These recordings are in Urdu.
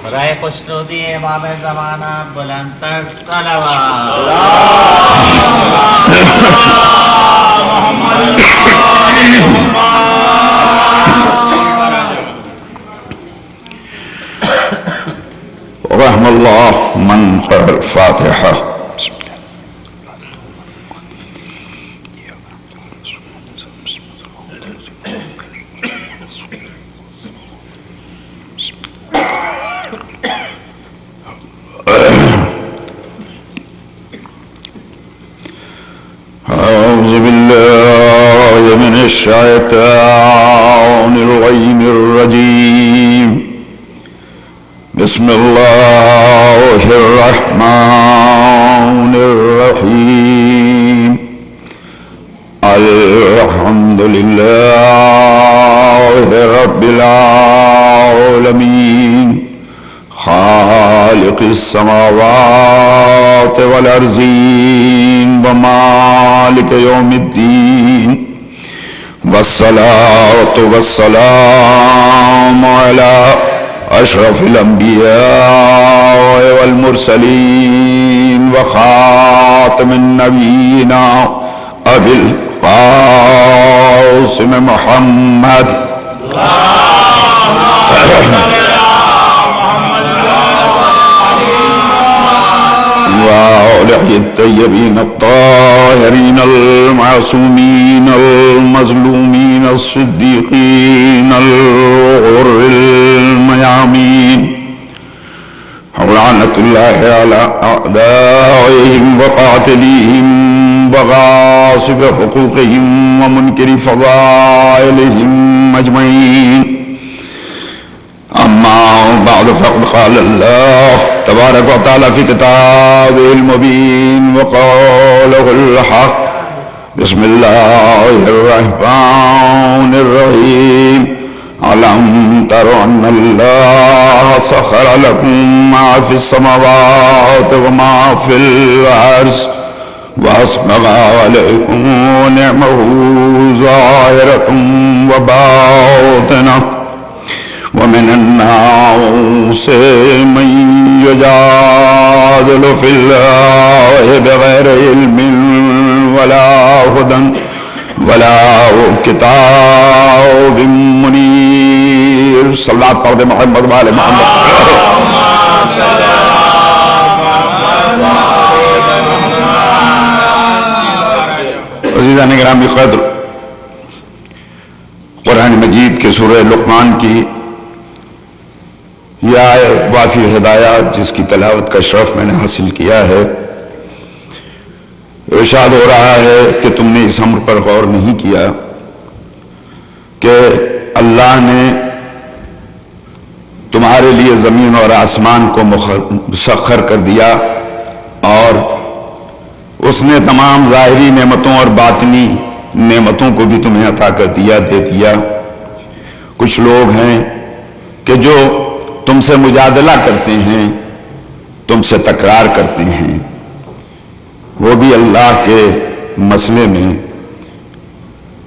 برائے خوشنودی امام زمانہ بلندتر صلوات. رحم اللہ من قرأ الفاتحہ. أعوذ بالله من الشيطان الرجيم. بسم الله الرحمن الرحيم. الحمد لله رب العالمين خالق السماوات والأرضين ومالك يوم الدين والصلاة والسلام على أشرف الأنبياء والمرسلين وخاتم النبيين أبي القاسم محمد وآله الطيبين الطاهرين المعصومين المظلومين الصديقين الغر الميامين. لعنة الله على أعدائهم وقاتليهم وغاصب حقوقهم ومنكر فضائلهم أجمعين. أما بعد فقد قال الله تبارك وتعالى في كتابه المبين وقوله الحق. بسم الله الرحمن الرحيم. ألم تروا أن الله سخر لكم ما في السماوات وما في الأرض وأسبغ عليكم نعمه ظاهرة وباطنة ومن الناس من يجادل في الله بغير علم ولا هدى ولا كتاب منير. صلوات پڑھ دے محمد والے محمد. عزیزان گرامی قدر، قرآن مجید کے سورہ لقمان کی یہ آئے وافی ہدایات جس کی تلاوت کا شرف میں نے حاصل کیا ہے، ارشاد ہو رہا ہے کہ تم نے اس امر پر غور نہیں کیا کہ اللہ نے تمہارے لیے زمین اور آسمان کو مسخر کر دیا اور اس نے تمام ظاہری نعمتوں اور باطنی نعمتوں کو بھی تمہیں عطا کر دیا، دے دیا. کچھ لوگ ہیں کہ جو تم سے مجادلہ کرتے ہیں، تم سے تکرار کرتے ہیں، وہ بھی اللہ کے مسئلے میں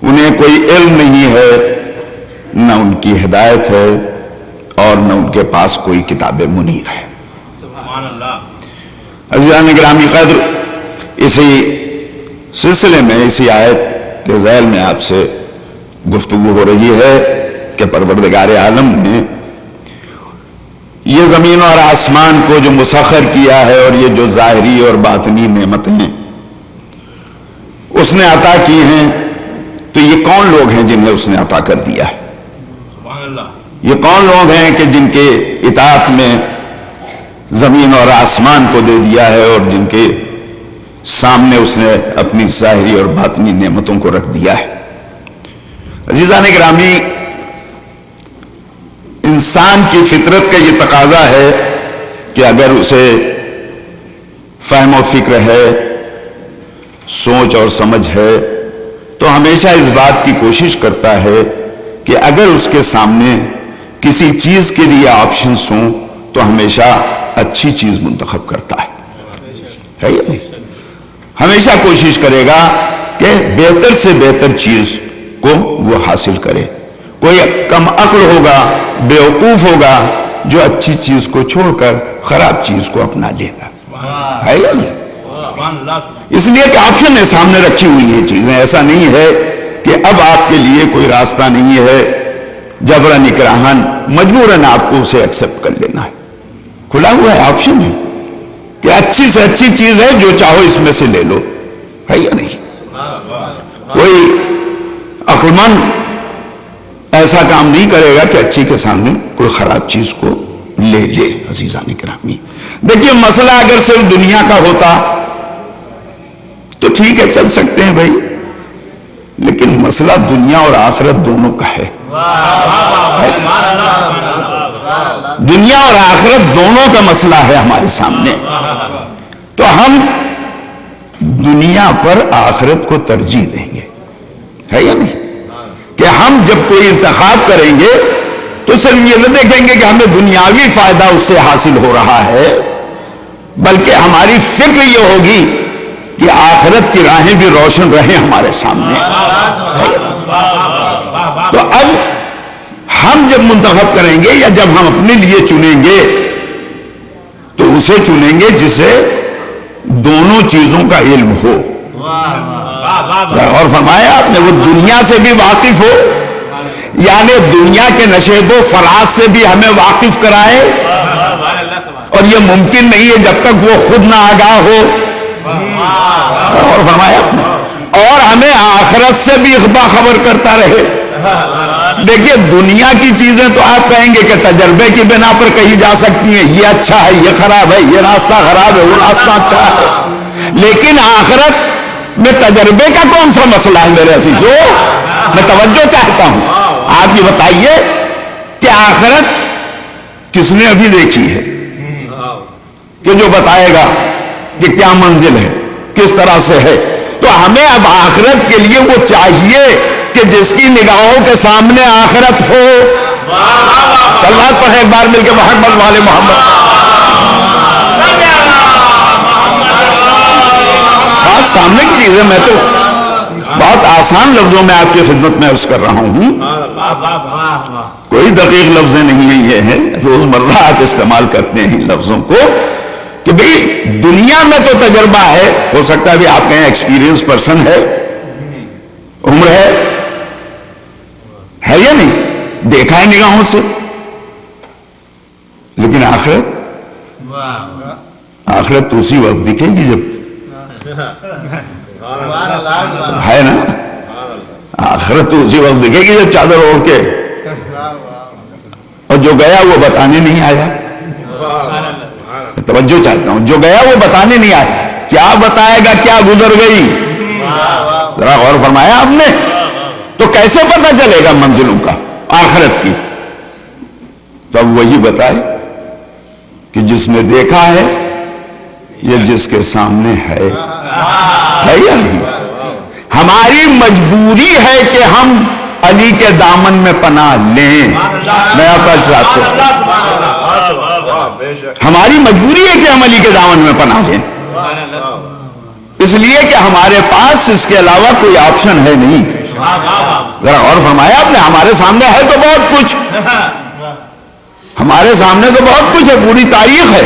انہیں کوئی علم نہیں ہے، نہ ان کی ہدایت ہے اور نہ ان کے پاس کوئی کتاب منیر ہے. سبحان اللہ. عزیزان گرامی قدر، اسی سلسلے میں اسی آیت کے ذیل میں آپ سے گفتگو ہو رہی ہے کہ پروردگار عالم نے یہ زمین اور آسمان کو جو مسخر کیا ہے اور یہ جو ظاہری اور باطنی نعمتیں اس نے عطا کی ہیں، تو یہ کون لوگ ہیں جنہیں اس نے عطا کر دیا ہے؟ سبحان اللہ. یہ کون لوگ ہیں کہ جن کے اطاعت میں زمین اور آسمان کو دے دیا ہے اور جن کے سامنے اس نے اپنی ظاہری اور باطنی نعمتوں کو رکھ دیا ہے؟ عزیزان گرامی، انسان کی فطرت کا یہ تقاضا ہے کہ اگر اسے فہم و فکر ہے، سوچ اور سمجھ ہے، تو ہمیشہ اس بات کی کوشش کرتا ہے کہ اگر اس کے سامنے کسی چیز کے لیے آپشنز ہوں تو ہمیشہ اچھی چیز منتخب کرتا ہے یا نہیں؟ ہمیشہ کوشش کرے گا کہ بہتر سے بہتر چیز کو وہ حاصل کرے. کوئی کم عقل ہوگا، بیوقوف ہوگا جو اچھی چیز کو چھوڑ کر خراب چیز کو اپنا لے گا. ہے یا نہیں؟ سبحان اللہ. اس لیے کہ آپشن ہے سامنے رکھی ہوئی یہ چیزیں. ایسا نہیں ہے کہ اب آپ کے لیے کوئی راستہ نہیں ہے جبرن اکراہن مجبوراً آپ کو اسے ایکسپٹ کر لینا ہے. کھلا ہوا ہے, آپشن ہے کہ اچھی سے اچھی چیز ہے, جو چاہو اس میں سے لے لو. ہے یا نہیں؟ کوئی عقل مند ایسا کام نہیں کرے گا کہ اچھی کے سامنے کوئی خراب چیز کو لے لے. عزیزان گرامی, دیکھیے مسئلہ اگر صرف دنیا کا ہوتا تو ٹھیک ہے, چل سکتے ہیں بھائی, لیکن مسئلہ دنیا اور آخرت دونوں کا ہے. دنیا اور آخرت دونوں کا مسئلہ ہے ہمارے سامنے. تو ہم دنیا پر آخرت کو ترجیح دیں گے. ہے یا نہیں؟ کہ ہم جب کوئی انتخاب کریں گے تو صرف یہ نہ دیکھیں گے کہ ہمیں دنیاوی فائدہ اس سے حاصل ہو رہا ہے, بلکہ ہماری فکر یہ ہوگی کہ آخرت کی راہیں بھی روشن رہیں ہمارے سامنے. تو اب ہم جب منتخب کریں گے یا جب ہم اپنے لیے چنیں گے تو اسے چنیں گے جسے دونوں چیزوں کا علم ہو. اور فرمایا آپ نے, وہ دنیا سے بھی واقف ہو, یعنی دنیا کے نشیب و فراز سے بھی ہمیں واقف کرائے, اور یہ ممکن نہیں ہے جب تک وہ خود نہ آگاہ ہو. اور فرمایا آپ نے, اور ہمیں آخرت سے بھی باخبر کرتا رہے. دیکھیے دنیا کی چیزیں تو آپ کہیں گے کہ تجربے کی بنا پر کہی جا سکتی ہیں, یہ اچھا ہے, یہ خراب ہے, یہ راستہ خراب ہے, وہ راستہ اچھا ہے. لیکن آخرت میں تجربے کا کون سا مسئلہ ہے میرے عزیزو؟ میں توجہ چاہتا ہوں. آپ یہ بتائیے کہ آخرت کس نے ابھی دیکھی ہے کہ جو بتائے گا کہ کیا منزل ہے, کس طرح سے ہے. تو ہمیں اب آخرت کے لیے وہ چاہیے کہ جس کی نگاہوں کے سامنے آخرت ہو. صلوات پڑھیں ایک بار مل کے محمد والے محمد. بات سامنے کی چیز ہے, میں تو بہت آسان لفظوں میں آپ کی خدمت میں عرض کر رہا ہوں, کوئی دقیق لفظیں نہیں ہیں, یہ ہیں روزمرہ آپ استعمال کرتے ہیں ان لفظوں کو کہ بھئی دنیا میں تو تجربہ ہے, ہو سکتا ہے بھی آپ کہیں ایکسپیرینس پرسن ہے, عمر ہے یا نہیں, دیکھا ہے نگاہوں سے. لیکن آخرت تو اسی وقت دکھے گی جب ہے نا, آخرت تو اسی وقت دکھے گی جب چادر اوڑھ کے, اور جو گیا وہ بتانے نہیں آیا. توجہ چاہتا ہوں, جو گیا وہ بتانے نہیں آیا, کیا بتائے گا کیا گزر گئی. ذرا غور فرمایا آپ نے, تو کیسے پتہ چلے گا منزلوں کا آخرت کی؟ تب وہی بتائے کہ جس نے دیکھا ہے یہ جس کے سامنے ہے یا نہیں. ہماری مجبوری ہے کہ ہم علی کے دامن میں پناہ لیں. میں آپ کا ساتھ سوچتا ہوں, ہماری مجبوری ہے کہ ہم علی کے دامن میں پناہ لیں, اس لیے کہ ہمارے پاس اس کے علاوہ کوئی آپشن ہے نہیں. ذرا اور فرمایا آپ نے, ہمارے سامنے ہے تو بہت کچھ, ہمارے سامنے تو بہت کچھ ہے, پوری تاریخ ہے.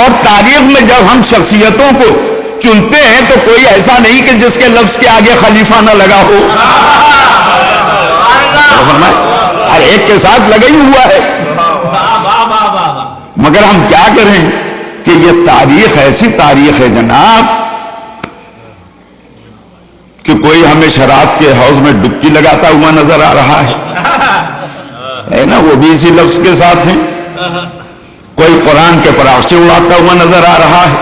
اور تاریخ میں جب ہم شخصیتوں کو چنتے ہیں تو کوئی ایسا نہیں کہ جس کے لفظ کے آگے خلیفہ نہ لگا ہو. ہر ایک کے ساتھ لگا ہی ہوا ہے. مگر ہم کیا کریں کہ یہ تاریخ ایسی تاریخ ہے جناب کہ کوئی ہمیں شراب کے حوض میں ڈبکی لگاتا ہوا نظر آ رہا ہے نا, وہ بھی اسی لفظ کے ساتھ ہیں. کوئی قرآن کے پراخچے اڑاتا ہوا نظر آ رہا ہے,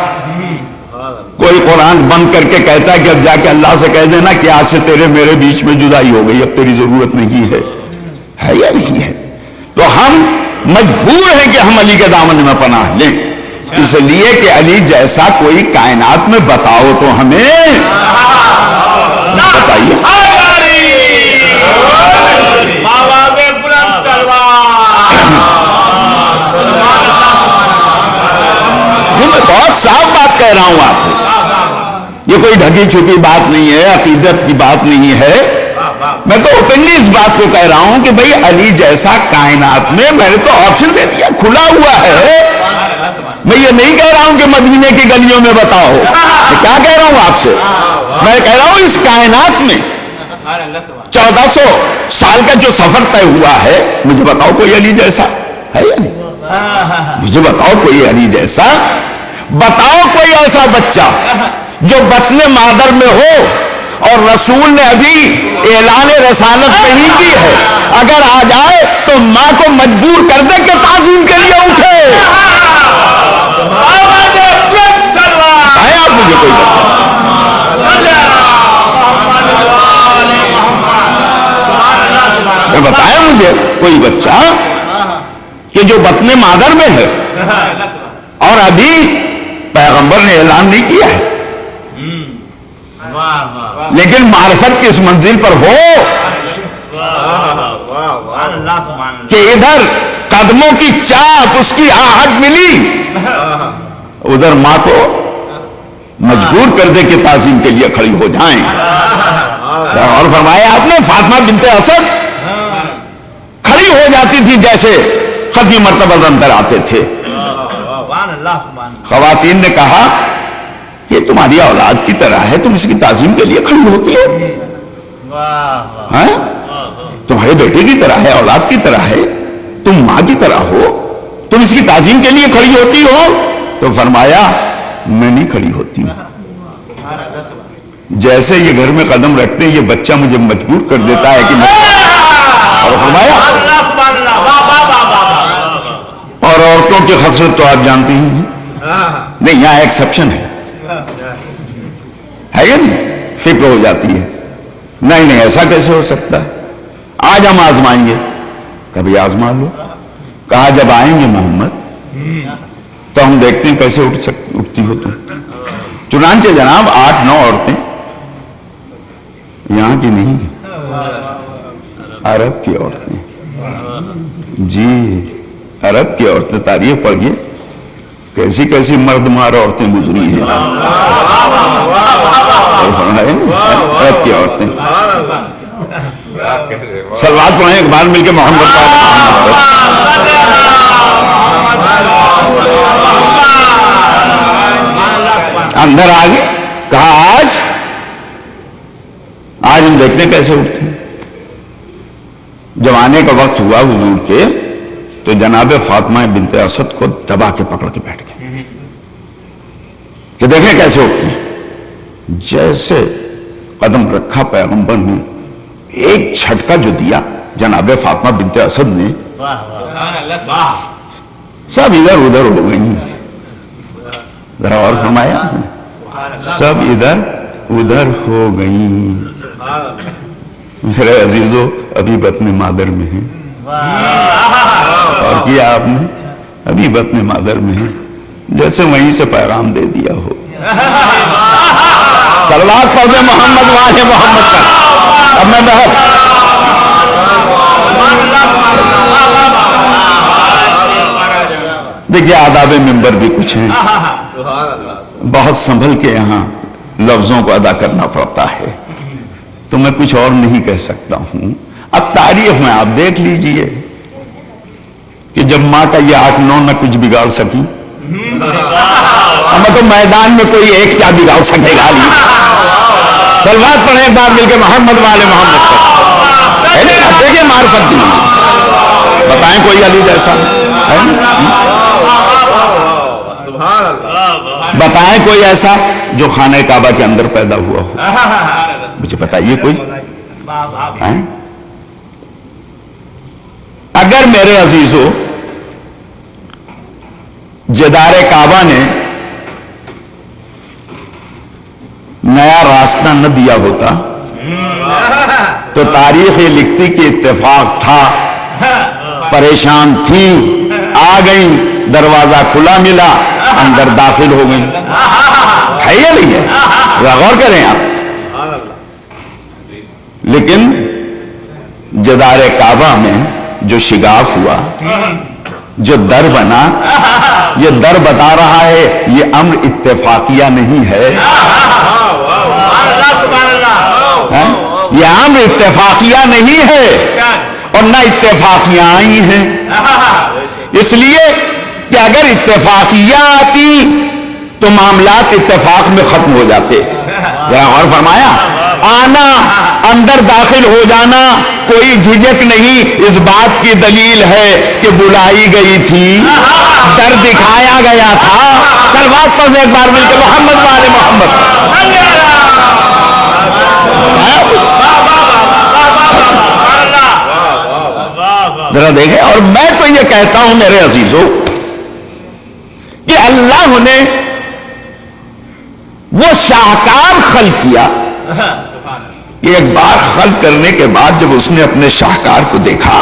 کوئی قرآن بند کر کے کہتا ہے کہ اب جا کے اللہ سے کہہ دینا کہ آج سے تیرے میرے بیچ میں جدائی ہو گئی, اب تیری ضرورت نہیں ہے. ہے یا نہیں ہے؟ تو ہم مجبور ہیں کہ ہم علی کے دامن میں پناہ لیں, اس لیے کہ علی جیسا کوئی کائنات میں بتاؤ تو ہمیں بتائیے. میں بہت صاف بات کہہ رہا ہوں آپ کو, یہ کوئی ڈھکی چھپی بات نہیں ہے, عقیدت کی بات نہیں ہے. میں تو اوپنلی اس بات کو کہہ رہا ہوں کہ بھئی علی جیسا کائنات میں نے تو آپشن دے دیا، کھلا ہوا ہے. میں یہ نہیں کہہ رہا ہوں کہ مدینے کی گلیوں میں بتاؤ، میں کیا کہہ رہا ہوں آپ سے، میں کہہ رہا ہوں اس کائنات میں 1400 سال کا جو سفر طے ہوا ہے، مجھے بتاؤ کوئی علی جیسا ہے یا نہیں؟ مجھے بتاؤ کوئی علی جیسا، بتاؤ کوئی ایسا بچہ جو بطن مادر میں ہو اور رسول نے ابھی اعلان رسالت نہیں کی ہے، اگر آ جائے تو ماں کو مجبور کر دے کہ تعظیم کے لیے اٹھے. آیا آپ مجھے کوئی بچہ بتایا مجھے کوئی بچہ کہ جو بطن مادر میں ہے اور ابھی پیغمبر نے اعلان نہیں کیا ہے، لیکن معرفت کی اس منزل پر ہو کہ ادھر قدموں کی چاپ اس کی آہٹ ملی، ادھر ماں کو مجبور کر دے کہ تعظیم کے لیے کھڑی ہو جائیں. اور فرمایا آپ نے فاطمہ بنت اسد کھڑی ہو جاتی تھی جیسے ختمی مرتبہ اندر آتے تھے. خواتین نے کہا یہ تمہاری اولاد کی طرح ہے، تم اس کی تعظیم کے لیے کھڑی ہوتی ہو، تمہارے بیٹے کی طرح ہے، اولاد کی طرح ہے، تم ماں کی طرح ہو، تم اس کی تعظیم کے لیے کھڑی ہوتی ہو. تو فرمایا میں نہیں کھڑی ہوتی ہوں، جیسے یہ گھر میں قدم رکھتے ہیں یہ بچہ مجھے مجبور کر دیتا ہے کہ میں. اور فرمایا اور عورتوں کی خسرت تو آپ جانتی ہی ہیں، نہیں یہاں ایکسپشن ہے یا نہیں، فکر ہو جاتی ہے، نہیں ایسا کیسے ہو سکتا ہے، آج ہم آزمائیں گے. کبھی آزما لو. کہا جب آئیں گے محمد تو ہم دیکھتے ہیں کیسے اٹھتی ہو تم. چنانچہ جناب 8-9 عورتیں یہاں کی نہیں عرب کی عورتیں، جی عرب کی عورتیں، تاریخ پڑھیے کیسی کیسی مرد مار عورتیں گزری ہیں. عرب کی عورتیں. سلوات پڑھیں ایک بار مل کے محمد اندر آگے. کہا آج ہم دیکھتے ہیں کیسے اٹھتے ہیں. جب آنے کا وقت ہوا حضور کے تو جناب فاطمہ بنت اسد کو دبا کے پکڑ کے بیٹھ گئے کہ دیکھیں کیسے اٹھتے ہیں. جیسے قدم رکھا پیغمبر نے، ایک جھٹکا جو دیا جناب فاطمہ بنت اسد نے، سب ادھر ادھر ہو گئی. ذرا اور فرمایا سب ادھر ادھر ہو گئی. میرے عزیزو ابھی بطن مادر میں ہیں، اور کیا آپ نے ابھی بطن مادر میں ہیں، جیسے وہیں سے پیغام دے دیا ہو. صلوات پڑھ دے محمد والے محمد کا. اب میں بہت دیکھیے آداب ممبر بھی کچھ ہیں، بہت سنبھل کے یہاں لفظوں کو ادا کرنا پڑتا ہے، تو میں کچھ اور نہیں کہہ سکتا ہوں. اب تاریخ میں آپ دیکھ لیجئے کہ جب ماں کا یہ 8-9 نہ کچھ بگاڑ سکی، ہمیں تو میدان میں کوئی ایک کیا بگاڑ سکے گا. سلوات پڑھیں ایک بار مل کے محمد والے محمد کا. دیکھیں معرفت کی منزل، بتائیں کوئی علی جیسا ہے؟ بتائیں کوئی ایسا جو خانہ کعبہ کے اندر پیدا ہوا ہو، مجھے بتائیے کوئی. اگر میرے عزیزو جدار کعبہ نے نیا راستہ نہ دیا ہوتا تو تاریخ یہ لکھتی کہ اتفاق تھا، پریشان تھی، آ گئی، دروازہ کھلا ملا، اندر داخل ہو گئی. ہے یا نہیں ہے؟ غور کریں آپ. لیکن جدار کعبہ میں جو شگاف ہوا، جو در بنا، یہ در بتا رہا ہے یہ امر اتفاقیہ نہیں ہے. یہ عام اتفاقیہ نہیں ہے اور نہ اتفاقیاں آئی ہیں، اس لیے کہ اگر اتفاقیہ آتی تو معاملات اتفاق میں ختم ہو جاتے. ذرا غور فرمایا، آنا اندر داخل ہو جانا کوئی جھجک نہیں، اس بات کی دلیل ہے کہ بلائی گئی تھی، در دکھایا گیا تھا. صلوات پر ایک بار مل کے محمد وآل محمد. ذرا دیکھیں، اور میں تو یہ کہتا ہوں میرے عزیزوں کہ اللہ نے وہ شاہکار خلق کیا کہ ایک بار خلق کرنے کے بعد جب اس نے اپنے شاہکار کو دیکھا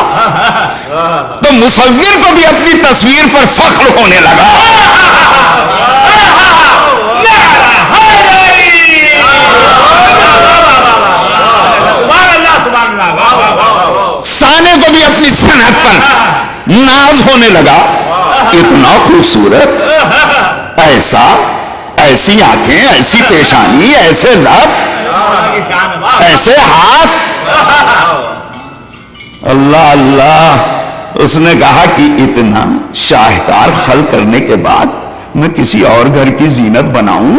تو مصور کو بھی اپنی تصویر پر فخر ہونے لگا. سانے کو بھی اپنی صنعت پر ناز ہونے لگا. اتنا خوبصورت، ایسا، ایسی آنکھیں، ایسی پیشانی، ایسے لب، ایسے ہاتھ. اللہ اللہ. اس نے کہا کہ اتنا شاہکار خلق کرنے کے بعد میں کسی اور گھر کی زینت بناؤں؟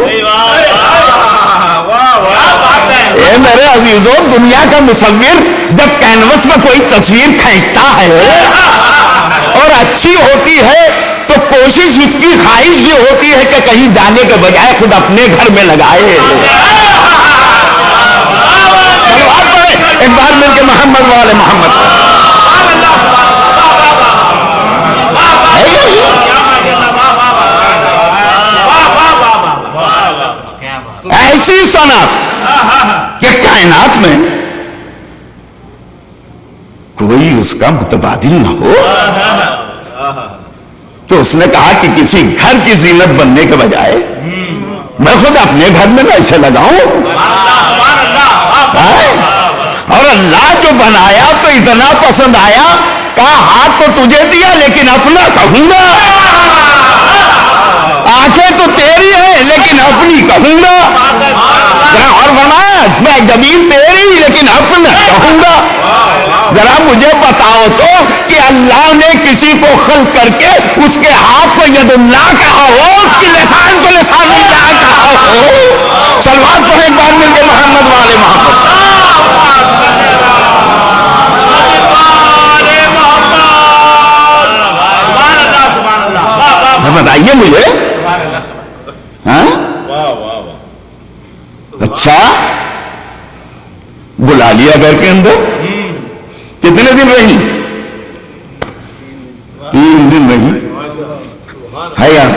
اے میرے عزیزوں، دنیا کا مصور جب کینوس میں کوئی تصویر کھینچتا ہے اور اچھی ہوتی ہے تو کوشش اس کی خواہش یہ ہوتی ہے کہ کہیں جانے کے بجائے خود اپنے گھر میں لگائے. ایک بار مل کے محمد والے محمد. ایسی صنعت کہ کائنات میں کوئی اس کا متبادل نہ ہو. تو اس نے کہا کہ کسی گھر کی زینت بننے کے بجائے میں خود اپنے گھر میں ایسے لگاؤں. اور اللہ جو بنایا تو اتنا پسند آیا، کہا ہاتھ تو تجھے دیا لیکن اپنا کہوں گا، آنکھیں تو تیری ہے لیکن اپنی کہوں گا. اور فرمایا میں زمین تیری لیکن اپنا کہوں گا. ذرا مجھے بتاؤ تو کہ اللہ نے کسی کو خلق کر کے اس کے ہاتھ کو ید اللہ کہا ہو، اس کی لسان کو لسان اللہ کہا ہو؟ صلوات پڑھیں ایک بار مل کے محمد والے محمد. بتائیے مجھے، اچھا بلا لیا گھر کے اندر، کتنے دن رہی؟ 3 دن رہی ہے یار.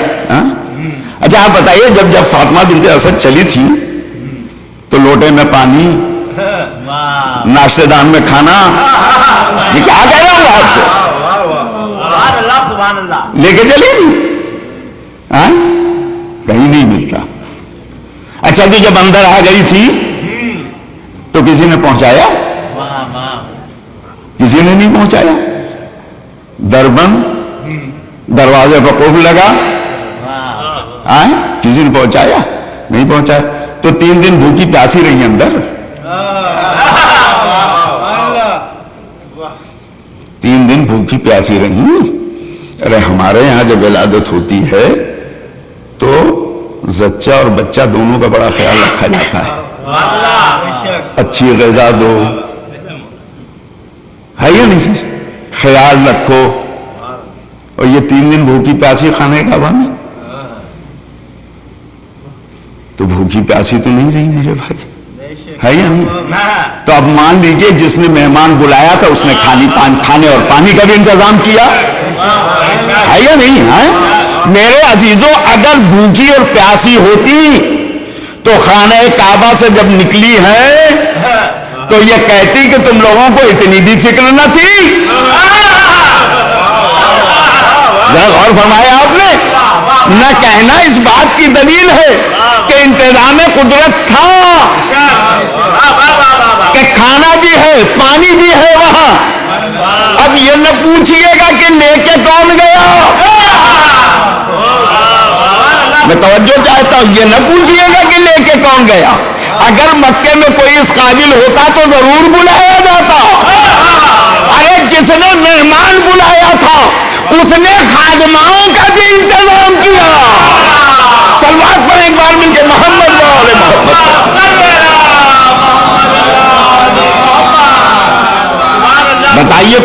اچھا آپ بتائیے، جب فاطمہ بنت اسد چلی تھی تو لوٹے میں پانی، ناشتے دان میں کھانا، یہ کیا کہہ رہا ہوں آپ سے، لے کے چلی تھی؟ کہیں نہیں ملتا. اچھا کہ جب اندر آ گئی تھی تو کسی نے پہنچایا؟ کسی نے نہیں پہنچایا. در بند، دروازے پر قفل لگا، کسی نے پہنچایا؟ نہیں پہنچایا. تو 3 دن بھوکی پیاسی رہی اندر. 3 دن بھوکی پیاسی رہی. ارے ہمارے یہاں جب ولادت ہوتی ہے تو زچہ اور بچہ دونوں کا بڑا خیال رکھا جاتا ہے. اچھی غذا دو، ہے یا نہیں، خیال رکھو. اور یہ 3 دن بھوکی پیاسی کھانے کا بند. تو بھوکی پیاسی تو نہیں رہی میرے بھائی، ہے یا نہیں؟ تو اب مان لیجئے جس نے مہمان بلایا تھا اس نے کھانے اور پانی کا بھی انتظام کیا، ہے یا نہیں؟ میرے عزیزوں، اگر بھوکی اور پیاسی ہوتی تو خانہ کعبہ سے جب نکلی ہے تو یہ کہتی کہ تم لوگوں کو اتنی بھی فکر نہ تھی. غور فرمایا آپ نے؟ نہ کہنا اس بات کی دلیل ہے کہ انتظام قدرت تھا کہ کھانا بھی ہے، پانی بھی ہے وہاں. اب یہ نہ پوچھئے گا کہ لے کے کون گیا. میں تو توجہ چاہتا ہوں، یہ نہ پوچھئے گا کہ لے کے کون گیا. اگر مکے میں کوئی اس قابل ہوتا تو ضرور بلایا جاتا. ارے جس نے مہمان بلایا تھا اس نے خادماؤں کا بھی انتظام کیا. سلوات پر ایک بار مل کے محمد والے محمد. بتائیے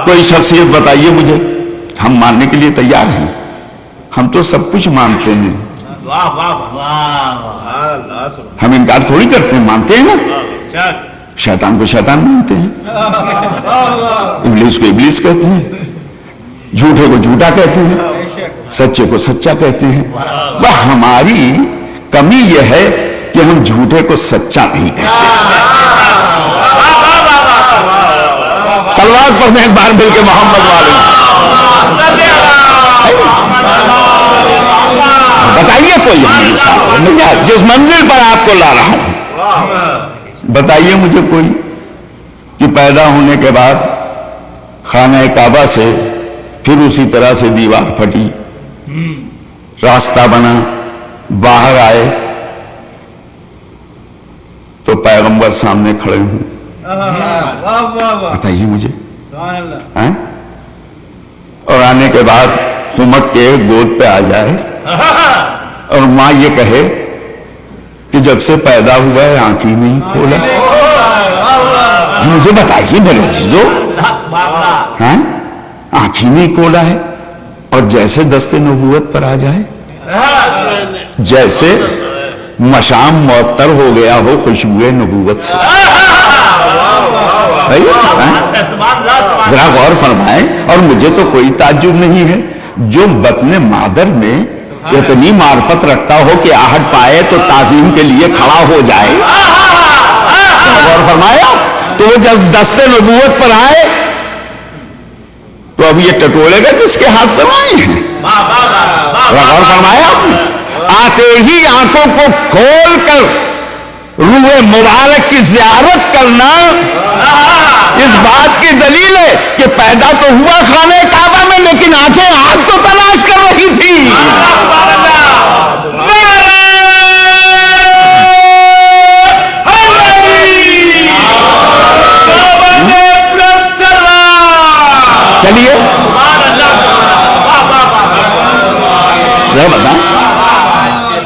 کوئی شخصیت بتائیے مجھے، ہم ماننے کے لیے تیار ہیں. ہم تو سب کچھ مانتے ہیں، ہم انکار تھوڑی کرتے ہیں، مانتے ہیں نا. شیطان کو شیطان مانتے ہیں، ابلیس کو ابلیس کہتے ہیں، جھوٹے کو جھوٹا کہتے ہیں، سچے کو سچا کہتے ہیں. بس ہماری کمی یہ ہے کہ ہم جھوٹے کو سچا نہیں کہتے. سلوات پڑھتے ہیں ایک بار مل کے محمد والے. بتائیے کوئی، جس منزل پر آپ کو لا رہا ہوں، بتائیے مجھے کوئی کہ پیدا ہونے کے بعد خانہ کعبہ سے پھر اسی طرح سے دیوار پھٹی، راستہ بنا، باہر آئے تو پیغمبر سامنے کھڑے ہوں. بتائیے مجھے. اور آنے کے بعد سمک کے گود پہ آ جائے اور ماں یہ کہے کہ جب سے پیدا ہوا ہے آنکھ ہی نہیں کھولا. مجھے بتائیے میرے عزیزو، آنکھ ہی نہیں کھولا ہے اور جیسے دست نبوت پر آ جائے، جیسے مشام معطر ہو گیا ہو خوشبو نبوت سے. ذرا غور فرمائیں. اور مجھے تو کوئی تعجب نہیں ہے جو بطن مادر میں اتنی معرفت رکھتا ہو کہ آہٹ پائے تو تعظیم کے لیے کھڑا ہو جائے. غور فرمایا. تو وہ جب دست نبوت پر آئے تو اب یہ ٹٹولے گا کس کے ہاتھ پر آئے ہیں. غور فرمایا آپ نے. آتے ہی آنکھوں کو کھول کر روح مبارک کی زیارت کرنا اس بات کی دلیل ہے کہ پیدا تو ہوا خانہ کعبہ میں لیکن آنکھیں آگ کو تلاش کر رہی تھی. چلیے بتائیں.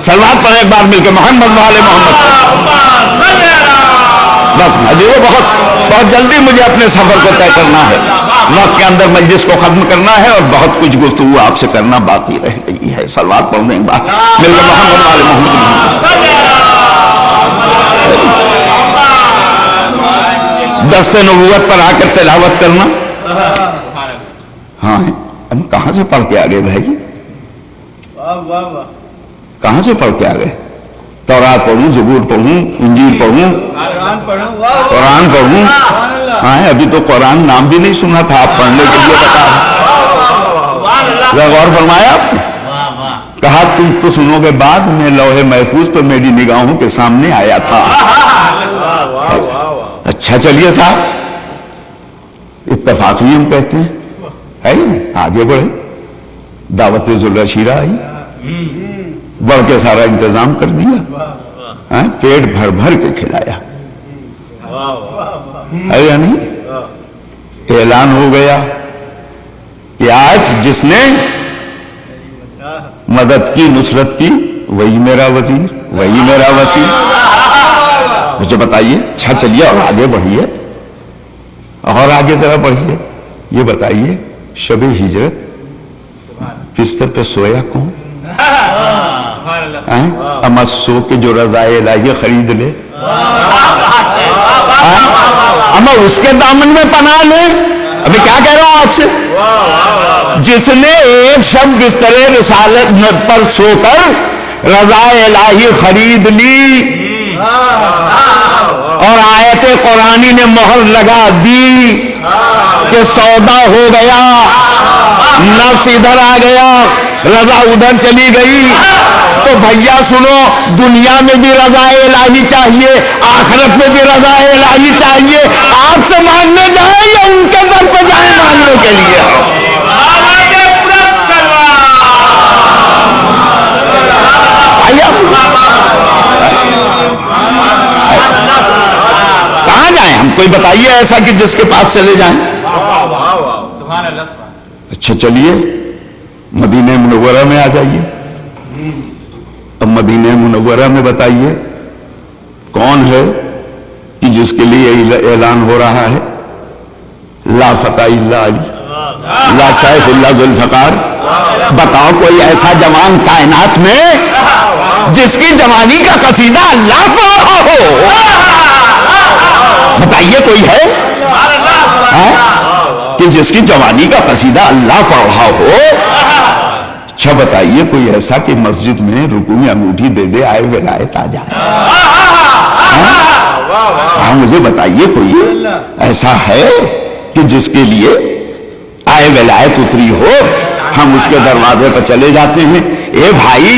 سلوات پر ایک بار مل کے محمد والے محمد. بس وہ بہت جلدی مجھے اپنے سفر کو طے کرنا ہے. وقت کے اندر مجلس کو ختم کرنا ہے اور بہت کچھ گفتگو آپ سے کرنا باقی رہ گئی ہے. سلوات پڑھنے ایک بار مل کے محمد والے محمد. دست نبوت پر آ کر تلاوت کرنا. ہاں اب کہاں سے پڑھ کے آگے بھائی؟ کہاں سے پڑھ کے آگے؟ تورات پڑھوں، زبور پڑھوں، انجیل پڑھوں، قرآن پڑھوں. ہاں ابھی تو قرآن نام بھی نہیں سنا تھا، آپ پڑھنے کے لیے بتا. غور فرمایا آپ نے. کہا تم تو سنو گے بعد میں لوح محفوظ پر میری نگاہوں کے سامنے آیا تھا. اچھا چلیے صاحب، اتفاقی ہم کہتے ہیں ہے نا. آگے بڑھے، دعوت ذوالعشیرہ آئی، بڑھ کے سارا انتظام کر دیا، پیٹ بھر بھر کے کھلایا ہے یا نہیں. اعلان ہو گیا کہ آج جس نے مدد کی، نصرت کی، وہی میرا وزیر، وہی میرا وسیع. مجھے بتائیے. اچھا چلیے اور آگے بڑھیے، اور آگے ذرا بڑھیے. یہ بتائیے شب ہجرت بستر پہ سویا کون؟ اما سو کے جو رضا الہی خرید لے، اما اس کے دامن میں پناہ لے. ابھی کیا کہہ رہا ہوں آپ سے؟ جس نے ایک شب بستر رسالت پر سو کر رضا الہی خرید لی اور آیت قرآنی نے مہر لگا دی کہ سودا ہو گیا، نفس ادھر آ گیا، رضا ادھر چلی گئی. تو بھیا سنو، دنیا میں بھی رضا الہی چاہیے، آخرت میں بھی رضا الہی چاہیے. آپ سے مانگنے جائیں یا ان کے در پہ جائیں مانگنے کے لیے؟ کوئی بتائیے ایسا کہ جس کے پاس چلے جائیں. سبحان اللہ. اچھا چلیے مدینہ منورہ میں آ جائیے. اب مدینہ منورہ میں بتائیے کون ہے کہ جس کے لیے اعلان ہو رہا ہے لا فتح الا علی لا سیف الا ذوالفقار. بتاؤ کوئی ایسا جوان کائنات میں جس کی جوانی کا قصیدہ اللہ کو رہا ہو؟ بتائیے کوئی ہے کہ جس کی جوانی کا قصیدہ اللہ کو رہا ہو؟ اچھا بتائیے کوئی ایسا کہ مسجد میں رکوع میں انگوٹھی دے دے آئے ولایت آ جائے؟ ہاں مجھے بتائیے کوئی ایسا ہے کہ جس کے لیے آئے ولایت اتری ہو؟ ہم اس کے دروازے پر چلے جاتے ہیں. اے بھائی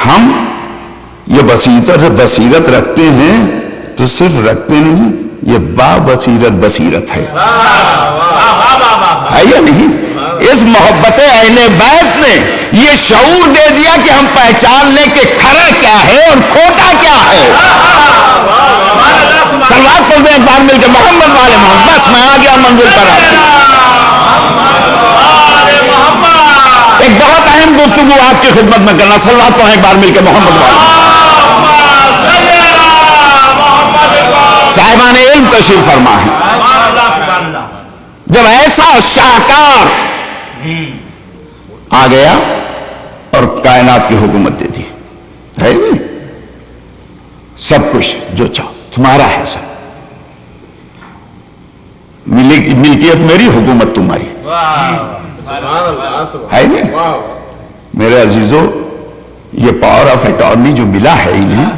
ہم یہ بصیرت رکھتے ہیں تو صرف رکھتے نہیں, یہ با بصیرت ہے یا نہیں؟ اس محبت اہل بیت نے یہ شعور دے دیا کہ ہم پہچان لیں کہ کھرا کیا ہے اور کھوٹا کیا ہے. سلوات پڑھتے ہیں بار مل کے محمد والے محمد. بس میں آ گیا منزل پر. ایک بہت اہم گفتگو آپ کی خدمت میں کرنا. سلوات پڑھیں بار مل کے محمد والے. صاحبان علم تشریف فرما ہے. جب ایسا شاہکار آ گیا اور کائنات کی حکومت دے دی ہے نہیں, سب کچھ جو چاہو تمہارا ہے, سب ملکیت میری, حکومت تمہاری ہے نہیں. میرے عزیزو یہ پاور آف اٹارنی جو ملا ہے انہیں,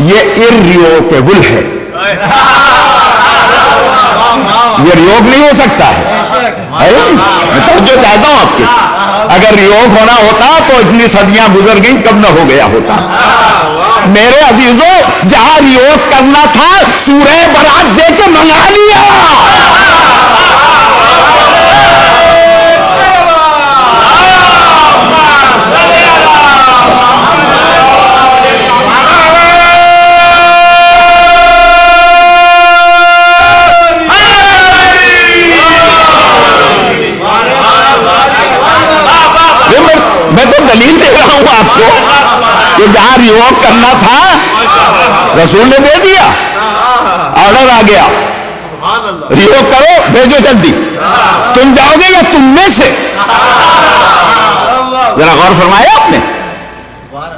یہ irrevocable ہے. یہ ریوک نہیں ہو سکتا ہے. میں توجہ چاہتا ہوں آپ کی. اگر ریوک ہونا ہوتا تو اتنی صدیاں گزر گئی کب نہ ہو گیا ہوتا. میرے عزیزو جہاں ریوک کرنا تھا سورہ برات دے کے منگا لیا. میں تو دلیل دے رہا ہوں آپ کو کہ جہاں ریوک کرنا تھا رسول نے دے دیا, آرڈر آ گیا ریوک کرو, بھیجو جلدی. تم جاؤ گے یا تم میں سے؟ ذرا غور فرمایا آپ نے.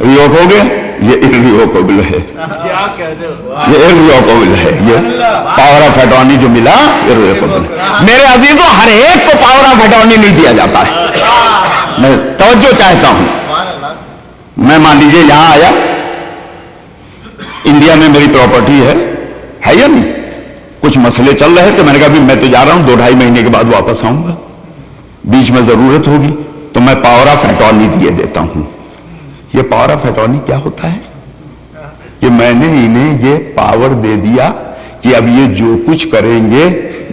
ریوک ہو گیا, یہ irrevocable ہے. یہ irrevocable ہے. یہ پاور آف اٹارنی جو ملا irrevocable ہے. میرے عزیزوں ہر ایک کو پاور آف اٹارنی نہیں دیا جاتا ہے. میں توجہ چاہتا ہوں. میں مان لیجئے یہاں آیا, انڈیا میں میری پراپرٹی ہے یا نہیں, کچھ مسئلے چل رہے تھے, میں نے کہا بھی میں تو جا رہا ہوں 2-2.5 مہینے کے بعد واپس آؤں گا, بیچ میں ضرورت ہوگی تو میں پاور آف اٹارنی دیے دیتا ہوں. یہ پاور آف اٹارنی کیا ہوتا ہے کہ میں نے انہیں یہ پاور دے دیا کہ اب یہ جو کچھ کریں گے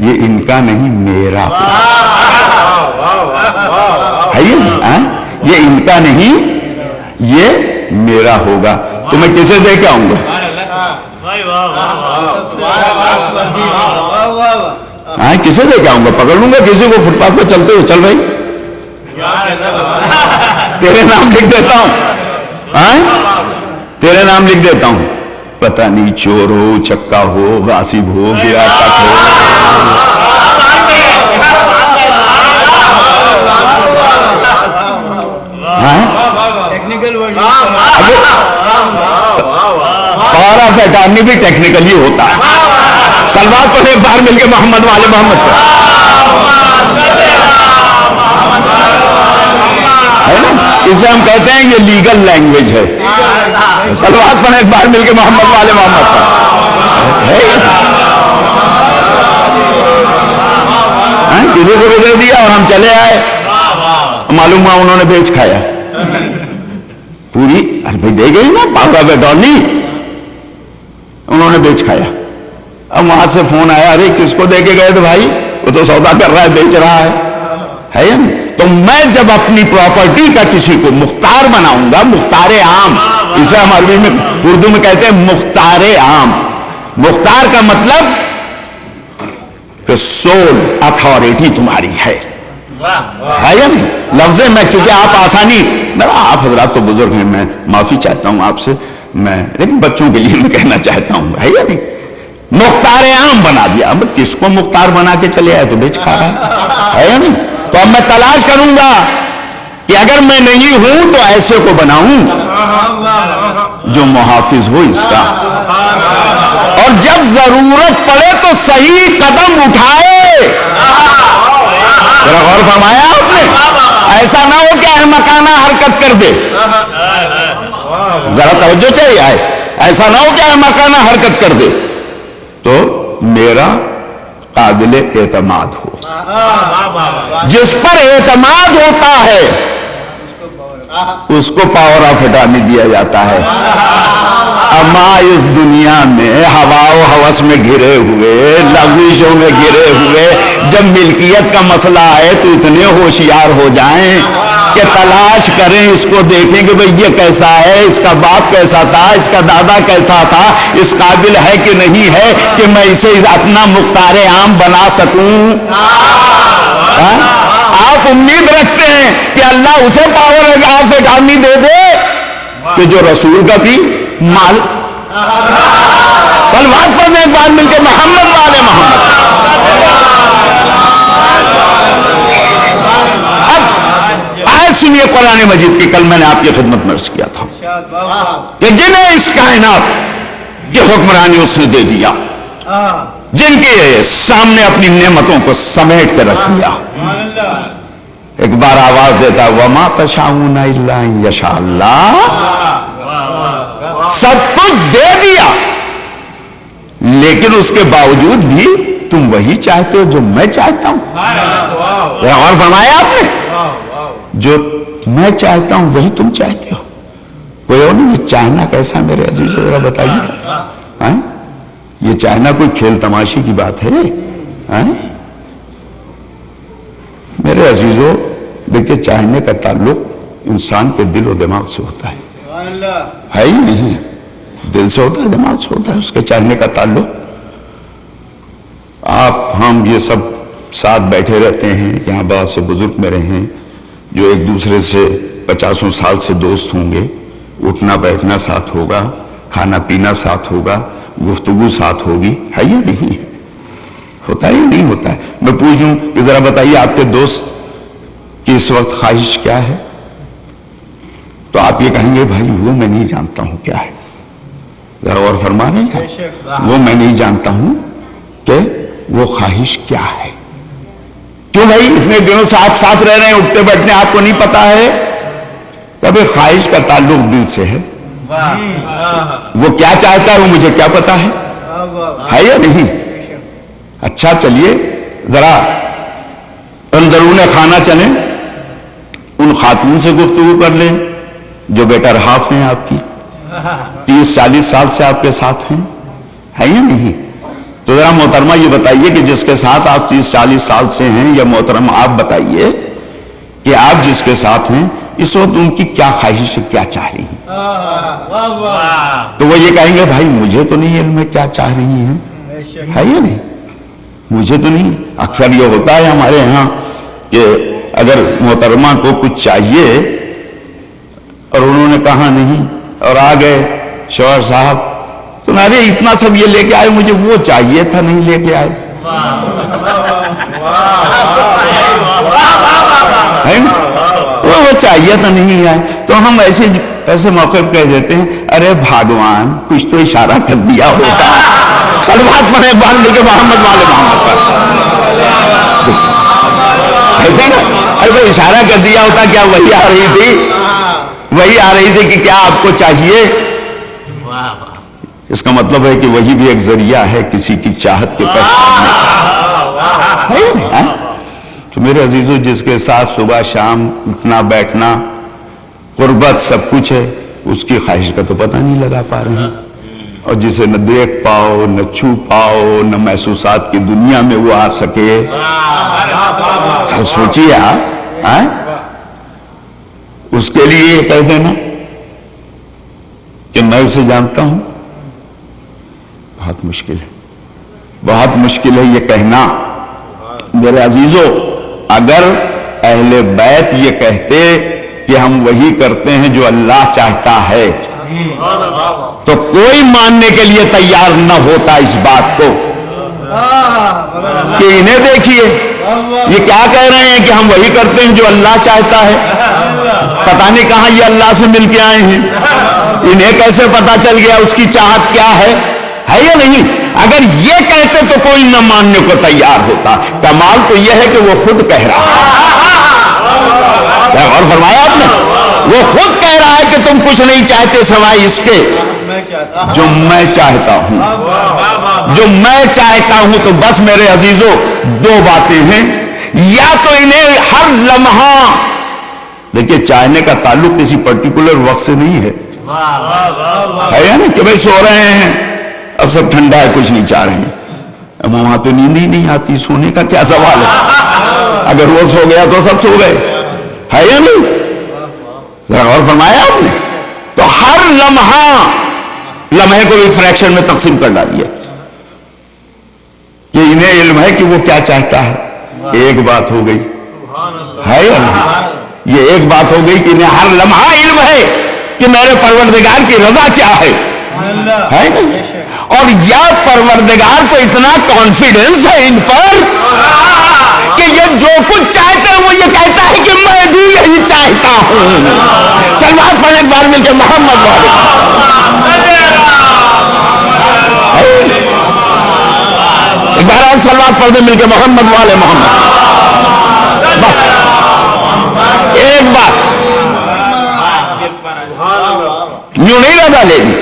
یہ ان کا نہیں میرا ہے. یہ ان کا نہیں, یہ میرا ہوگا. تو میں کسے دے کے آؤں گا؟ کسے دے کے آؤں گا؟ پکڑ لوں گا کسی کو فٹ پاتھ پہ چلتے ہوئے, چل بھائی تیرے نام لکھ دیتا ہوں, تیرے نام لکھ دیتا ہوں. پتہ نہیں چور ہو, چکا ہو, غاصب ہو, گرا تک ہو. پاور آف اٹارنی بھی ٹیکنیکلی ہوتا ہے. سلوات پڑھیں باہر مل کے محمد والے محمد پر. ہے نا, اسے ہم کہتے ہیں یہ لیگل لینگویج ہے. سلوات پڑھیں باہر مل کے محمد والے محمد پر. کسی کو بھی دے دیا اور ہم چلے آئے, معلوم ہوا انہوں نے بیچ کھایا پوری. ارے بھائی دے گئی نا پاور آف اٹارنی, انہوں نے بیچ کھایا. اب وہاں سے فون آیا, ارے کس کو دے کے گئے تھے بھائی؟ وہ تو سودا کر رہا ہے, بیچ رہا ہے یا نہیں؟ تو میں جب اپنی پراپرٹی کا کسی کو مختار بناؤں گا، مختار عام، اسے ہم عربی میں اردو میں کہتے ہیں مختار عام. مختار کا مطلب کہ سول اتھارٹی تمہاری ہے یا نہیں؟ لفظ میں چونکہ آپ آسانی، آپ حضرات تو بزرگ ہیں، میں معافی چاہتا ہوں آپ سے، میں لیکن بچوں کے لیے میں کہنا چاہتا ہوں، ہے یا نہیں؟ مختار عام بنا دیا. اب کس کو مختار بنا کے چلے آئے تو بیچ کھا رہا ہے یا نہیں؟ تو اب میں تلاش کروں گا کہ اگر میں نہیں ہوں تو ایسے کو بناؤں جو محافظ ہو اس کا، اور جب ضرورت پڑے تو صحیح قدم اٹھائے. ذرا غور فرمایا آپ نے؟ ایسا نہ ہو کہ احمقانہ حرکت کر دے. ذرا توجہ چاہیے، ایسا نہ ہو کہ احمقانہ حرکت کر دے تو میرا قابل اعتماد ہو. جس پر اعتماد ہوتا ہے اس کو پاور آف اٹارنی دیا جاتا ہے. اما اس دنیا میں ہوا و ہوس میں گھرے ہوئے، لغوشوں میں گھرے ہوئے، جب ملکیت کا مسئلہ آئے تو اتنے ہوشیار ہو جائیں کہ تلاش کریں، اس کو دیکھیں کہ بھئی یہ کیسا ہے، اس کا باپ کیسا تھا، اس کا دادا کیسا تھا، اس قابل ہے کہ نہیں ہے کہ میں اسے اپنا مختار عام بنا سکوں. آپ امید رکھتے ہیں کہ اللہ اسے پاور آف اٹارنی دے دے کہ جو رسول کا بھی مال. سلوات پڑھنے ایک بار مل کے محمد والے محمد. اب آیت سنیے قرآن مجید کی، کل میں نے آپ کی خدمت میں عرض کیا تھا کہ جنہیں اس کائنات کی حکمرانی اس نے دے دیا، جن کے سامنے اپنی نعمتوں کو سمیٹ کر رکھ دیا، ایک بار آواز دیتا وَمَا تَشَاءُونَ إِلَّا أَن يَشَاءَ اللَّهُ. سب کچھ دے دیا لیکن اس کے باوجود بھی تم وہی چاہتے ہو جو میں چاہتا ہوں. اور فرمایا آپ نے جو میں چاہتا ہوں وہی تم چاہتے ہو. کوئی اور نہیں. یہ چاہنا کیسا میرے عزیزو ذرا بتائیے؟ یہ چاہنا کوئی کھیل تماشی کی بات ہے؟ میرے عزیزو دیکھیں، چاہنے کا تعلق انسان کے دل و دماغ سے ہوتا ہے ہی نہیں؟ دل سے ہوتا ہے، دماغ سے ہوتا ہے اس کے چاہنے کا تعلق. آپ ہم یہ سب ساتھ بیٹھے رہتے ہیں، یہاں بہت سے بزرگ میرے ہیں جو ایک دوسرے سے 50 سال سے دوست ہوں گے، اٹھنا بیٹھنا ساتھ ہوگا، کھانا پینا ساتھ ہوگا، گفتگو ساتھ ہوگی، ہے یا نہیں؟ ہوتا ہے یا نہیں ہوتا ہے؟ میں پوچھوں کہ ذرا بتائیے آپ کے دوست کی اس وقت خواہش کیا ہے؟ تو آپ یہ کہیں گے بھائی وہ میں نہیں جانتا ہوں کیا ہے. ذرا غور فرما رہے ہیں؟ وہ میں نہیں جانتا ہوں کہ وہ خواہش کیا ہے. کیوں بھائی؟ اتنے دنوں سے آپ ساتھ رہ رہے ہیں، اٹھتے بیٹھنے آپ کو نہیں پتا ہے؟ تب خواہش کا تعلق دل سے ہے. وہ کیا چاہتا ہے وہ مجھے کیا پتا ہے یا نہیں؟ اچھا چلیے ذرا اندرون خانہ چلیں، ان خاتون سے گفتگو کر لیں جو بیٹر ہاف ہیں آپ کی، 30-40 سال سے آپ کے ساتھ ہیں، ہے یا نہیں؟ تو ذرا محترمہ یہ بتائیے کہ جس کے ساتھ آپ 30-40 سال سے ہیں، یا محترمہ آپ بتائیے کہ آپ جس کے ساتھ ہیں اس وقت ان کی کیا خواہش ہے، کیا چاہ رہی ہیں؟ تو وہ یہ کہیں گے بھائی مجھے تو نہیں علم ہے کیا چاہ رہی ہیں، ہے یا نہیں؟ مجھے تو نہیں. اکثر یہ ہوتا ہے ہمارے ہاں کہ اگر محترمہ کو کچھ چاہیے اور انہوں نے کہا نہیں اور آ گئے شوہر صاحب تو ارے اتنا سب یہ لے کے آئے، مجھے وہ چاہیے تھا نہیں لے کے آئے. وہ چاہیے تو نہیں آئے. تو ہم ایسے موقع پہ کہہ دیتے ہیں ارے بھگوان کچھ تو اشارہ کر دیا ہوتا. سلوات پڑھے ایک بار مل کے محمد والے محمد پر. ارے بھائی اشارہ کر دیا ہوتا، کیا وہی آ رہی تھی؟ وہی آ رہی تھی کہ کیا آپ کو چاہیے؟ اس کا مطلب ہے کہ وہی بھی ایک ذریعہ ہے کسی کی چاہت کے پہچاننے کا. تو میرے عزیزو جس کے ساتھ صبح شام اٹھنا بیٹھنا قربت سب کچھ ہے، اس کی خواہش کا تو پتہ نہیں لگا پا رہے ہیں. اور جسے نہ دیکھ پاؤ، نہ چھو پاؤ، نہ محسوسات کی دنیا میں وہ آ سکے، سوچیے آپ اس کے لیے یہ کہہ دینا کہ میں اسے جانتا ہوں، بہت مشکل ہے، بہت مشکل ہے یہ کہنا۔ میرے عزیزو، اگر اہل بیت یہ کہتے کہ ہم وہی کرتے ہیں جو اللہ چاہتا ہے تو کوئی ماننے کے لیے تیار نہ ہوتا اس بات کو کہ انہیں دیکھیے یہ کیا کہہ رہے ہیں کہ ہم وہی کرتے ہیں جو اللہ چاہتا ہے۔ پتہ نہیں کہاں یہ اللہ سے مل کے آئے ہیں، انہیں کیسے پتا چل گیا اس کی چاہت کیا ہے یا نہیں؟ اگر یہ کہتے تو کوئی نہ ماننے کو تیار ہوتا۔ کمال تو یہ ہے کہ وہ خود کہہ رہا ہے، اور فرمایا آپ نے وہ خود کہہ رہا ہے کہ تم کچھ نہیں چاہتے سوائے اس کے جو میں چاہتا ہوں، جو میں چاہتا ہوں۔ تو بس میرے عزیزو دو باتیں ہیں، یا تو انہیں ہر لمحہ، دیکھیے چاہنے کا تعلق کسی پرٹیکولر وقت سے نہیں ہے یا نا کہ بھائی سو رہے ہیں اب سب ٹھنڈا ہے کچھ نہیں چاہ رہے ہیں، اب وہاں تو نیند ہی نہیں آتی، سونے کا کیا سوال ہے؟ اگر وہ سو گیا تو سب سو گئے، ہے یا نہیں؟ ذرا غور فرمایا آپ نے؟ تو ہر لمحے کو بھی فریکشن میں تقسیم کر ڈالیے کہ انہیں علم ہے کہ وہ کیا چاہتا ہے۔ ایک بات ہو گئی، ہے یا نہیں؟ یہ ایک بات ہو گئی کہ انہیں ہر لمحہ علم ہے کہ میرے پروردگار کی رضا کیا ہے نہیں؟ اور یا پروردگار کو اتنا کانفیڈنس ہے ان پر کہ یہ جو کچھ چاہتے ہیں وہ یہ کہتا ہے کہ میں بھی یہی چاہتا ہوں۔ سلوات پڑھیں ایک بار مل کے محمد والے، ایک بار اور سلوات پڑھ دیں مل کے محمد والے محمد۔ بس ایک بات، یوں نہیں رضا لے لی،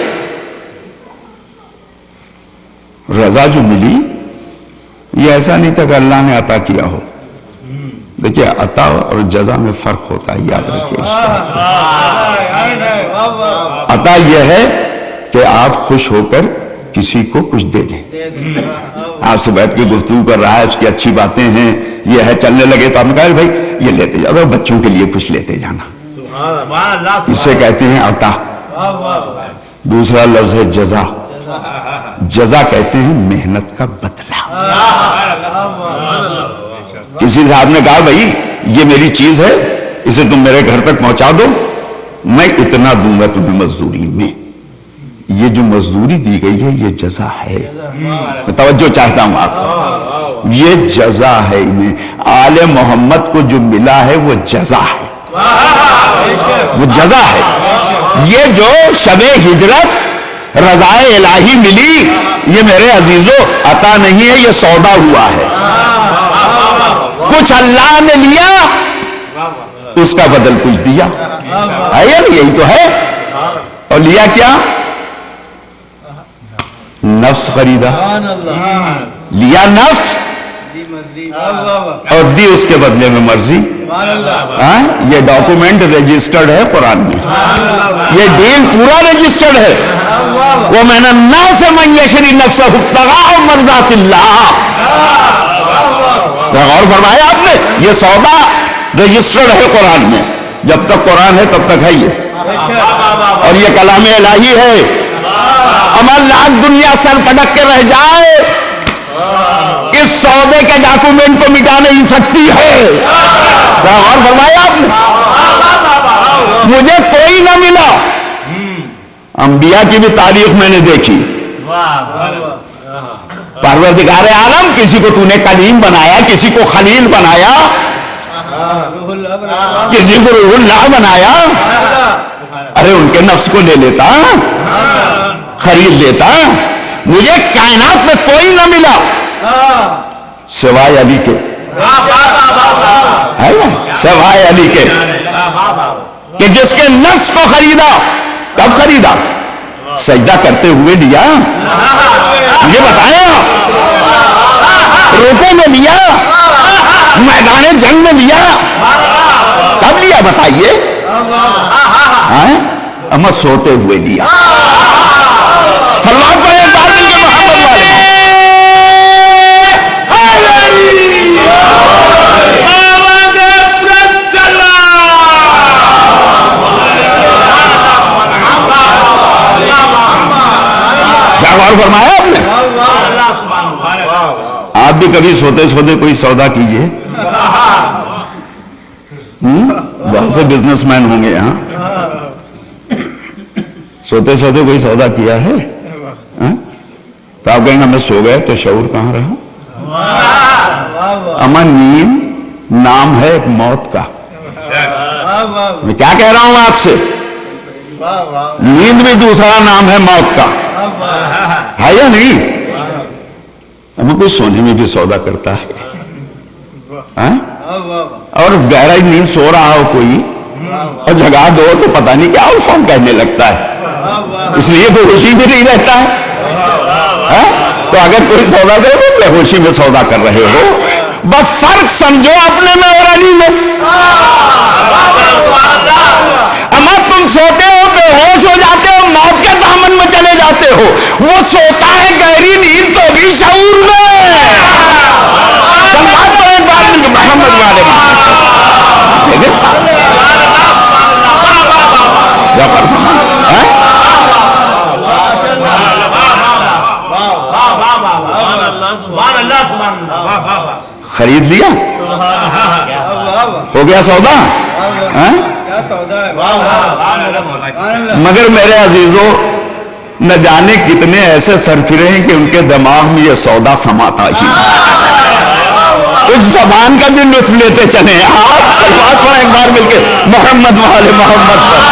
رضا جو ملی یہ ایسا نہیں تھا کہ اللہ نے عطا کیا ہو۔ دیکھیے عطا اور جزا میں فرق ہوتا ہے، یاد رکھیے اس بات۔ عطا یہ ہے کہ آپ خوش ہو کر کسی کو کچھ دے دیں، آپ سے بیٹھ کے گفتگو کر رہا ہے، اس کی اچھی باتیں ہیں، یہ ہے، چلنے لگے تو آپ نے کہا بھائی یہ لیتے جاؤ، بچوں کے لیے کچھ لیتے جانا، اسے کہتے ہیں عطا۔ دوسرا لفظ ہے جزا، جزا کہتے ہیں محنت کا بدلہ۔ کسی صاحب نے کہا بھائی یہ میری چیز ہے، اسے تم میرے گھر تک پہنچا دو، میں اتنا دوں گا تمہیں مزدوری میں۔ یہ جو مزدوری دی گئی ہے یہ جزا ہے، میں توجہ چاہتا ہوں آپ، یہ جزا ہے۔ انہیں آل محمد کو جو ملا ہے وہ جزا ہے، وہ جزا ہے۔ یہ جو شب ہجرت رضائے الہی ملی یہ میرے عزیزو عطا نہیں ہے، یہ سودا ہوا ہے۔ کچھ اللہ نے لیا، اس کا بدل کچھ دیا، ہے یا نہیں؟ یہی تو ہے۔ اور لیا کیا؟ نفس خریدا، لیا نفس اور دی اس کے بدلے میں مرضی۔ یہ ڈاکومنٹ رجسٹرڈ ہے قرآن میں، یہ ڈیل پورا رجسٹرڈ ہے۔ وَمِنَ النَّاسِ مَن يَشْرِي نَفْسَهُ ابْتِغَاءَ مَرْضَاتِ اللَّهِ۔ غور فرمایا آپ نے؟ یہ سودا رجسٹرڈ ہے قرآن میں، جب تک قرآن ہے تب تک ہے یہ، اور یہ کلام الہی ہے۔ عمل لاکھ دنیا سر پٹک کے رہ جائے، اس سودے کے ڈاکومنٹ کو مٹا نہیں سکتی ہے۔ غور فرمایا آپ نے؟ مجھے کوئی نہ ملا، انبیاء کی بھی تاریخ میں نے دیکھی، پروردگار عالم کسی کو تو نے کلیم بنایا، کسی کو خلیل بنایا، کسی کو روح اللہ بنایا، ارے ان کے نفس کو لے لیتا، خرید لیتا۔ مجھے کائنات میں کوئی نہ ملا سوائے علی کے، سوائے علی کے، کہ جس کے نفس کو خریدا۔ کب خریدا؟ سجدہ کرتے ہوئے لیا، یہ بتایا، روکوں میں لیا، میدان جنگ میں لیا، کب لیا بتائیے؟ اما سوتے ہوئے لیا۔ سلوات پڑھیں ایک بار مل کے محمد والے۔ غور فرمایا آپ نے؟ آپ بھی کبھی سوتے سوتے کوئی سودا کیجئے. بہت سے بزنس مین ہوں گے یہاں. سوتے سوتے کوئی سودا کیا ہے تو آپ کہیں گے میں سو گئے تو شعور کہاں رہا؟ امن نیند نام ہے ایک موت کا. میں کیا کہہ رہا ہوں آپ سے؟ نیند بھی دوسرا نام ہے موت کا, ہے یا نہیں؟ ہمیں کوئی سونے میں بھی سودا کرتا ہے اور گہرائی نیند سو رہا ہو کوئی اور جگا دو تو پتہ نہیں کیا اور فون کہنے لگتا ہے, اس لیے تو خوشی بھی نہیں رہتا ہے. تو اگر کوئی سودا کرے تو بے ہوشی میں سودا کر رہے ہو. بس فرق سمجھو اپنے میں اور علی میں. اما تم سوتے ہو بے ہوش ہو جاتے ہو موت کے دامن میں چلے جاتے ہو, وہ سوتا ہے گہری نیند تو بھی شعور میں. سمجھا تو ایک بات مجھے محمد والے خرید لیا, ہو گیا سودا. مگر میرے عزیزوں نہ جانے کتنے ایسے سرفرے ہیں کہ ان کے دماغ میں یہ سودا سماتا ہی کچھ زبان کا بھی لطف لیتے چلے. آپ سلوات پڑھیں ایک بار مل کے محمد والے محمد پر.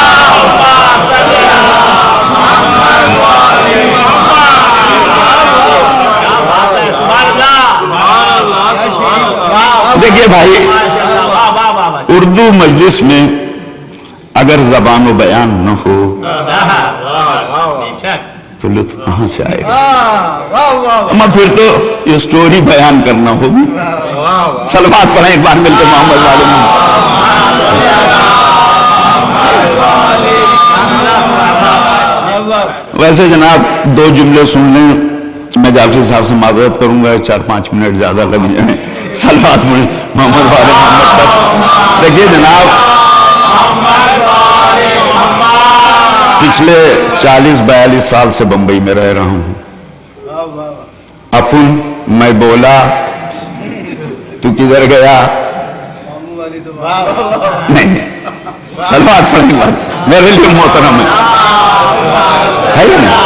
دیکھیے بھائی, اردو مجلس میں اگر زبان و بیان نہ ہو تو لطف کہاں سے آئے گا؟ اما پھر تو یہ سٹوری بیان کرنا ہوگی. صلوات پڑھیں ایک بار مل کے محمد والے محمد. ویسے جناب دو جملے سن لیں, میں جعفری صاحب سے معذرت کروں گا 4-5 منٹ زیادہ لگ جائیں. صلوات پڑھیں محمد والے محمد پر. دیکھیے جناب, پچھلے 40-42 سال سے بمبئی میں رہ رہا ہوں. اپن میں بولا تو کدھر گیا؟ نہیں, صلوات پڑھیں بات میرے لیے محترم ہے یا نہیں؟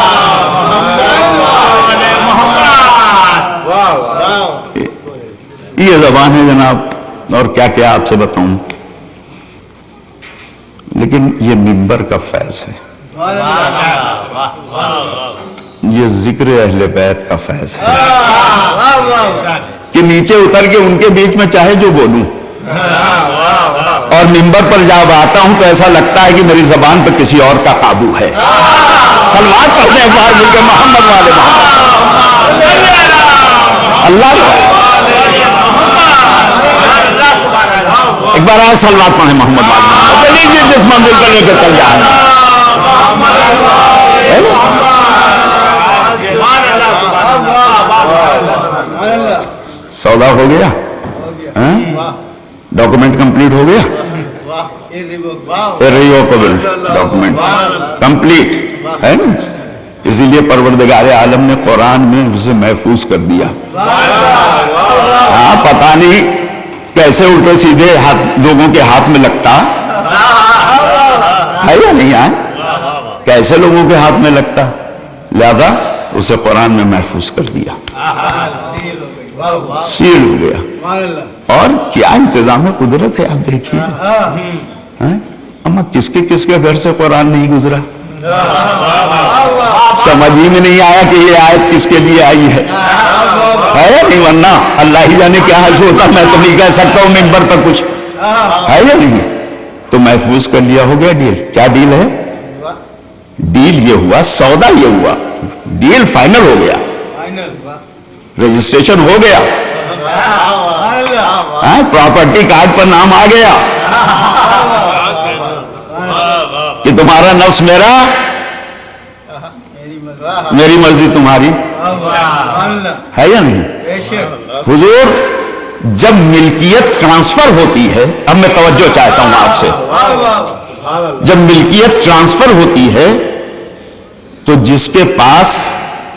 یہ زبان ہے جناب, اور کیا کیا آپ سے بتاؤں. لیکن یہ منبر کا فیض ہے, یہ ذکر اہل بیت کا فیض ہے کہ نیچے اتر کے ان کے بیچ میں چاہے جو بولوں, اور منبر پر جب آتا ہوں تو ایسا لگتا ہے کہ میری زبان پہ کسی اور کا قابو ہے. صلوات پڑھتے ہیں ایک بار مل کے محمد والے محمد. اللہ ایک بار اور صلوات پڑھیں محمد والے محمد. لیجیے جس منزل پر لے کر چل جائیں. سودا ہو گیا, ڈاکومنٹ کمپلیٹ ہو گیا, ریووکیبل ڈاکومنٹ کمپلیٹ ہے نا. اسی لیے پروردگار عالم نے قرآن میں اسے محفوظ کر دیا. ہاں پتہ نہیں کیسے الٹے سیدھے لوگوں کے ہاتھ میں لگتا ہے یا نہیں ہے, کیسے لوگوں کے ہاتھ میں لگتا, لہذا اسے قرآن میں محفوظ کر دیا, سیل ہو گیا. اور کیا انتظام قدرت ہے آپ دیکھیے. اما کس کے گھر سے قرآن نہیں گزرا, سمجھ ہی میں نہیں آیا کہ یہ آیت کس کے لیے آئی ہے یا نہیں, ورنہ اللہ ہی جانے کیا حل ہوتا, میں تو نہیں کہہ سکتا ہوں ممبر پر کچھ ہے یا نہیں. تو محفوظ کر لیا, ہو گیا ڈیل. کیا ڈیل ہے؟ ڈیل یہ ہوا, سودا یہ ہوا, ڈیل فائنل ہو گیا, رجسٹریشن ہو گیا, پراپرٹی کارڈ پر نام آ گیا کہ تمہارا نفس میرا, میری مرضی تمہاری, ہے یا نہیں. حضور جب ملکیت ٹرانسفر ہوتی ہے, اب میں توجہ چاہتا ہوں آپ سے, جب ملکیت ٹرانسفر ہوتی ہے تو جس کے پاس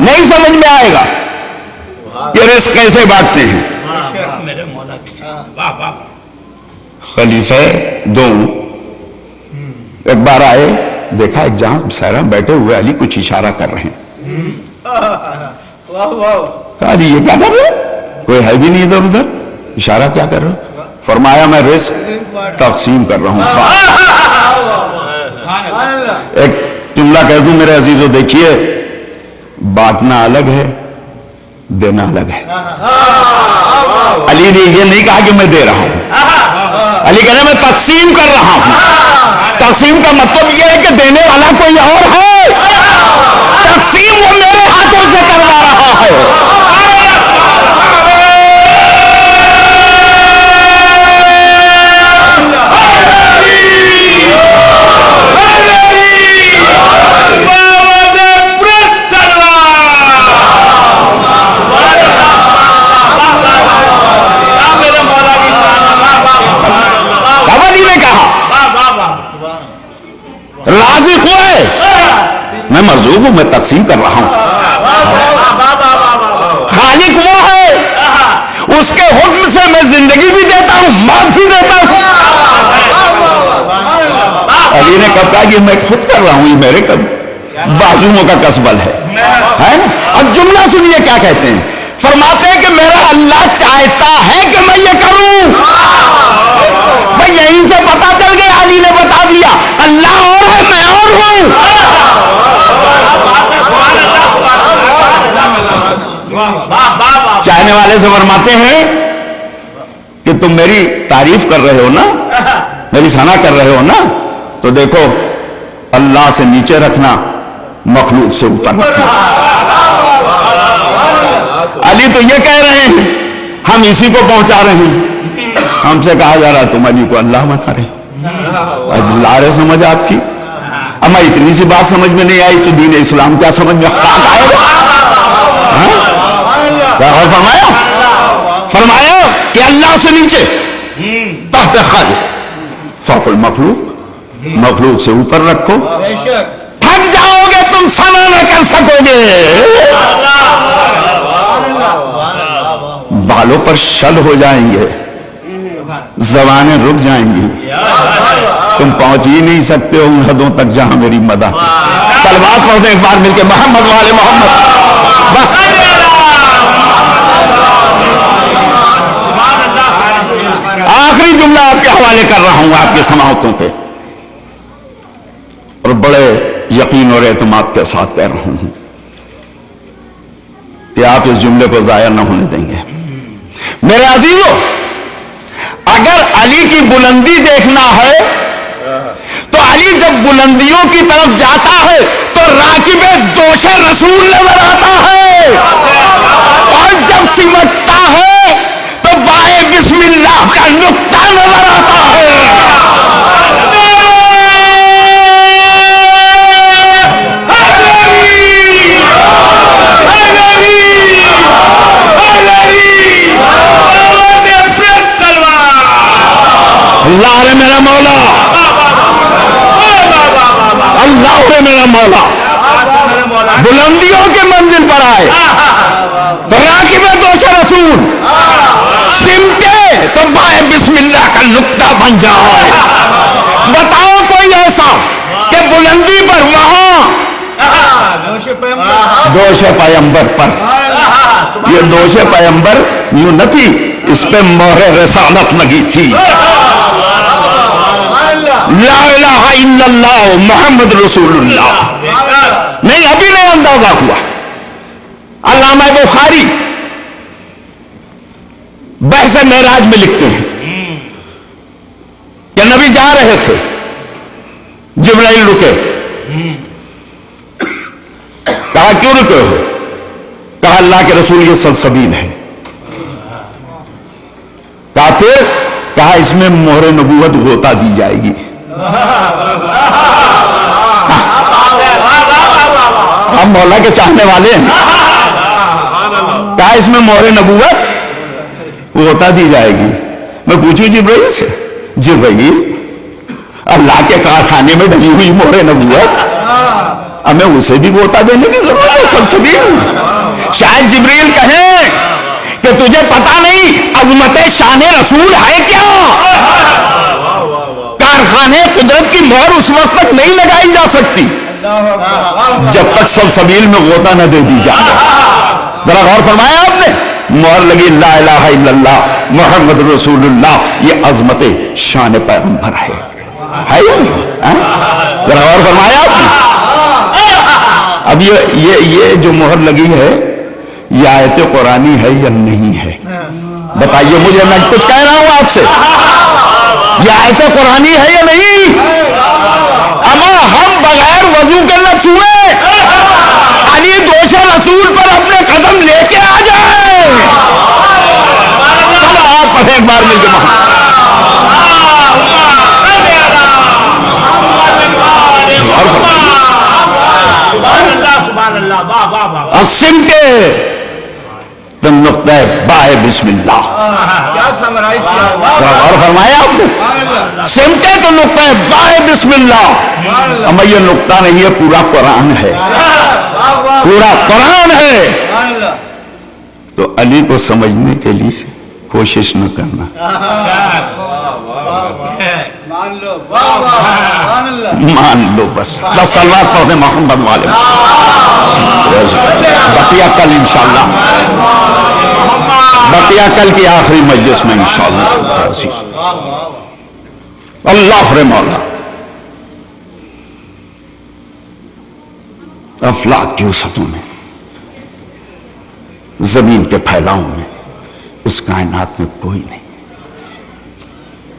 نہیں سمجھ میں آئے گا یہ رزق کیسے بانٹتے ہیں. خلیفہ دو ایک بار آئے, دیکھا ایک جہاں سہرا بیٹھے ہوئے علی کچھ اشارہ کر رہے ہیں. کہا علی یہ کیا کر رہے ہیں؟ کوئی ہے بھی نہیں ادھر ادھر, اشارہ کیا کر رہے ہو؟ فرمایا میں رزق تقسیم کر رہا ہوں. ایک جملہ کہہ دوں میرے عزیزو, دیکھیے بانٹنا الگ ہے, دینا الگ ہے. علی نے یہ نہیں کہا کہ میں دے رہا ہوں, علی کہہ رہا میں تقسیم کر رہا ہوں. تقسیم کا مطلب یہ ہے کہ دینے والا کوئی اور ہے, تقسیم وہ میرے ہاتھوں سے کروا رہا ہے. رازق وہ ہے, میں مرزوق ہوں, میں تقسیم کر رہا ہوں. خالق وہ ہے, اس کے حکم سے میں زندگی بھی دیتا ہوں, موت بھی دیتا ہوں. علی نے کہا کہ میں خود کر رہا ہوں, یہ میرے بازوؤں کا کسبل ہے. اب جملہ سنیے کیا کہتے ہیں, فرماتے ہیں کہ میرا اللہ چاہتا ہے کہ میں یہ کروں. بھئی یہیں سے پتا چل گیا, علی نے بتا دیا اللہ اور ہے, میں اور ہوں. چاہنے والے سے فرماتے ہیں کہ تم میری تعریف کر رہے ہو نا, میری ثنا کر رہے ہو نا, تو دیکھو اللہ سے نیچے رکھنا, مخلوق سے اوپر رکھنا. علی تو یہ کہہ رہے ہیں ہم اسی کو پہنچا رہے ہیں. ہم سے کہا جا رہا تم علی کو اللہ بنا رہے ہو. اللہ رہے سمجھ آپ کی. اما اتنی سی بات سمجھ میں نہیں آئی تو دین اسلام کیا سمجھ میں آئے گا؟ فرمایا فرمایا کہ اللہ سے نیچے, تحت خالق, فوق المخلوق, مخلوق سے اوپر رکھو. تھک جاؤ گے تم, سنا نہ کر سکو گے. بالوں پر شل ہو جائیں گے, زبانیں رک جائیں گی, تم پہنچ ہی نہیں سکتے ہو ان حدوں تک جہاں میری مدح. صلوات پڑھ دیں ایک بار مل کے, محمد والے محمد. بس آخری جملہ آپ کے حوالے کر رہا ہوں آپ کے سماعتوں پہ, اور بڑے یقین اور اعتماد کے ساتھ کہہ رہا ہوں کہ آپ اس جملے کو ضائع نہ ہونے دیں گے. میرے عزیزو, اگر علی کی بلندی دیکھنا ہے تو علی جب بلندیوں کی طرف جاتا ہے تو راکب دوش رسول نظر آتا ہے, اور جب سمٹتا ہے تو بائے بسم اللہ کا نقطہ نظر آتا ہے. اللہ ہے میرا مولا, اللہ ہے میرا مولا. بلندیوں کی منزل پر آئے تو راکب دوش رسول, سمٹے تو بائے بسم اللہ کا نقطہ بن جائے. بتاؤ کوئی ایسا کہ بلندی پر وہاں دوش پیمبر پر, یہ دوش پیمبر یوں نہ تھی, اس پہ مہر رسالت لگی تھی. لا الہ الا اللہ محمد رسول اللہ. نہیں, ابھی نہیں اندازہ ہوا. علامہ بخاری بحث معراج میں لکھتے ہیں کہ نبی جا رہے تھے, جبرائیل رکے, کہا کیوں رکے ہو؟ کہا اللہ کے رسول یہ سلسبیل ہے. کہا پھر؟ کہا اس میں مہر نبوت غوطہ دی جائے گی. ہم مولا کے چاہنے والے ہیں. کہا اس میں مہر نبوت غوطہ دی جائے گی. میں پوچھوں جبرائیل سے, جبرائیل اللہ کے کارخانے میں ڈلی ہوئی مہر نبوت ہمیں اسے بھی غوطہ دینے کی ضرورت ہے سلسبیل میں. شاید جبریل کہیں کہ تجھے پتا نہیں عظمت شان رسول ہے کیا. کارخانے قدرت کی مہر اس وقت تک نہیں لگائی جا سکتی جب تک سلسبیل میں غوطہ نہ دے دی جائے. ذرا غور فرمایا آپ نے, مہر لگی لا الہ الا اللہ محمد رسول اللہ, یہ عظمت شان پیغمبر ہے یا نہیں؟ ذرا غور فرمایا آپ نے. اب یہ جو مہر لگی ہے یہ آیت قرآنی ہے یا نہیں ہے؟ بتائیے مجھے, میں کچھ کہہ رہا ہوں آپ سے, یہ آیت قرآنی ہے یا نہیں؟ اما ہم بغیر وضو کے نہ چھوئے, علی دوش رسول پر اپنے قدم لے کے آ جائے. سب آپ پڑھیں ایک بار مل کے السمت تم نقطہ بائے بسم اللہ. اور فرمایا آپ نے سمتے تو نقطہ بائے بسم اللہ. اما یہ نقطہ نہیں ہے, پورا قرآن ہے, پورا قرآن ہے. تو علی کو سمجھنے کے لیے کوشش نہ کرنا, مان لو بس. صلوات پڑھتے محمد والے. بقیہ کل انشاءاللہ, بقیہ کل کی آخری مجلس میں انشاءاللہ. اللہ رے مولا, افلاک کی وسعتوں میں, زمین کے پھیلاؤں میں, اس کائنات میں کوئی نہیں,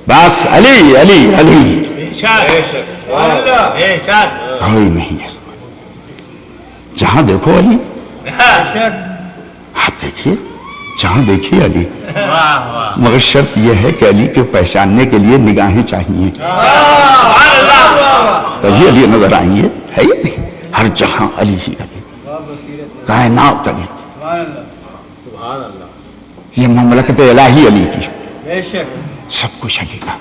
بس علی علی علی, کوئی نہیں ہے. جہاں دیکھو علی, آپ دیکھیے جہاں دیکھیے علی. مگر شرط یہ ہے کہ علی کو پہچاننے کے لیے نگاہیں چاہیے, تبھی علی نظر آئیں گے. ہے یا نہیں؟ ہر جہاں علی ہی علی, کائنات علی, یہ مملکت الہی علی کی, سب کچھ علی کا.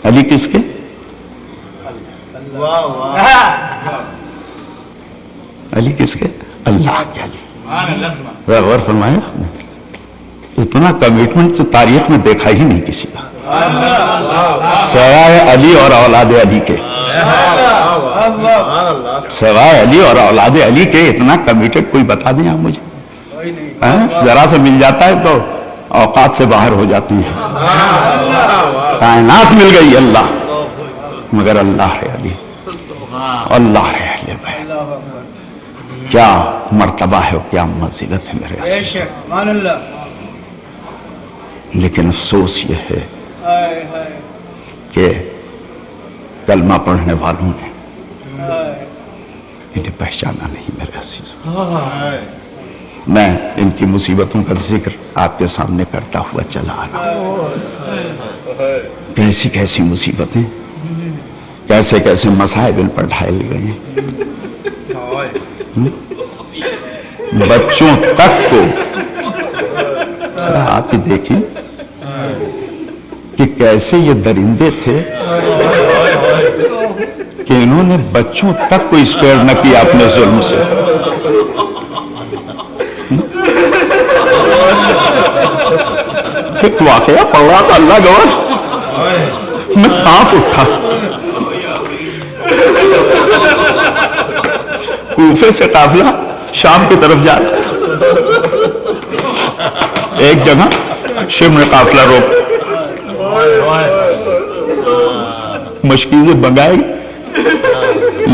علی کس کے؟ علی کس کے؟ اللہ کے علی. غور فرمایا آپ نے, اتنا کمٹمنٹ تو تاریخ میں دیکھا ہی نہیں کسی کا سوائے علی اور اولاد علی کے. سوائے علی اور اولاد علی کے اتنا کمیٹڈ کوئی بتا دیں آپ مجھے. ذرا سے مل جاتا ہے تو اوقات سے باہر ہو جاتی ہیں. کائنات مل گئی اللہ, مگر اللہ ہے علی, اللہ ہے علی بیت. کیا مرتبہ ہے, کیا منزلت ہے میرے عزیز. لیکن افسوس یہ ہے کہ کلمہ پڑھنے والوں نے انہیں پہچانا نہیں میرے عزیز. میں ان کی مصیبتوں کا ذکر آپ کے سامنے کرتا ہوا چلا آ رہا ہوں. کیسی کیسی مصیبتیں, کیسے کیسے مصائب پر ڈھائل گئے ہیں. بچوں تک کو ذرا آپ ہی دیکھیں کہ کیسے یہ درندے تھے کہ انہوں نے بچوں تک کو اسپیئر نہ کیا اپنے ظلم سے. ایک واقعہ پڑھا تھا, اللہ گواہ میں کانپ اٹھا. کوفے سے قافلہ شام کی طرف جا رہا, ایک جگہ شمر قافلہ روک, مشکیزیں بنگائے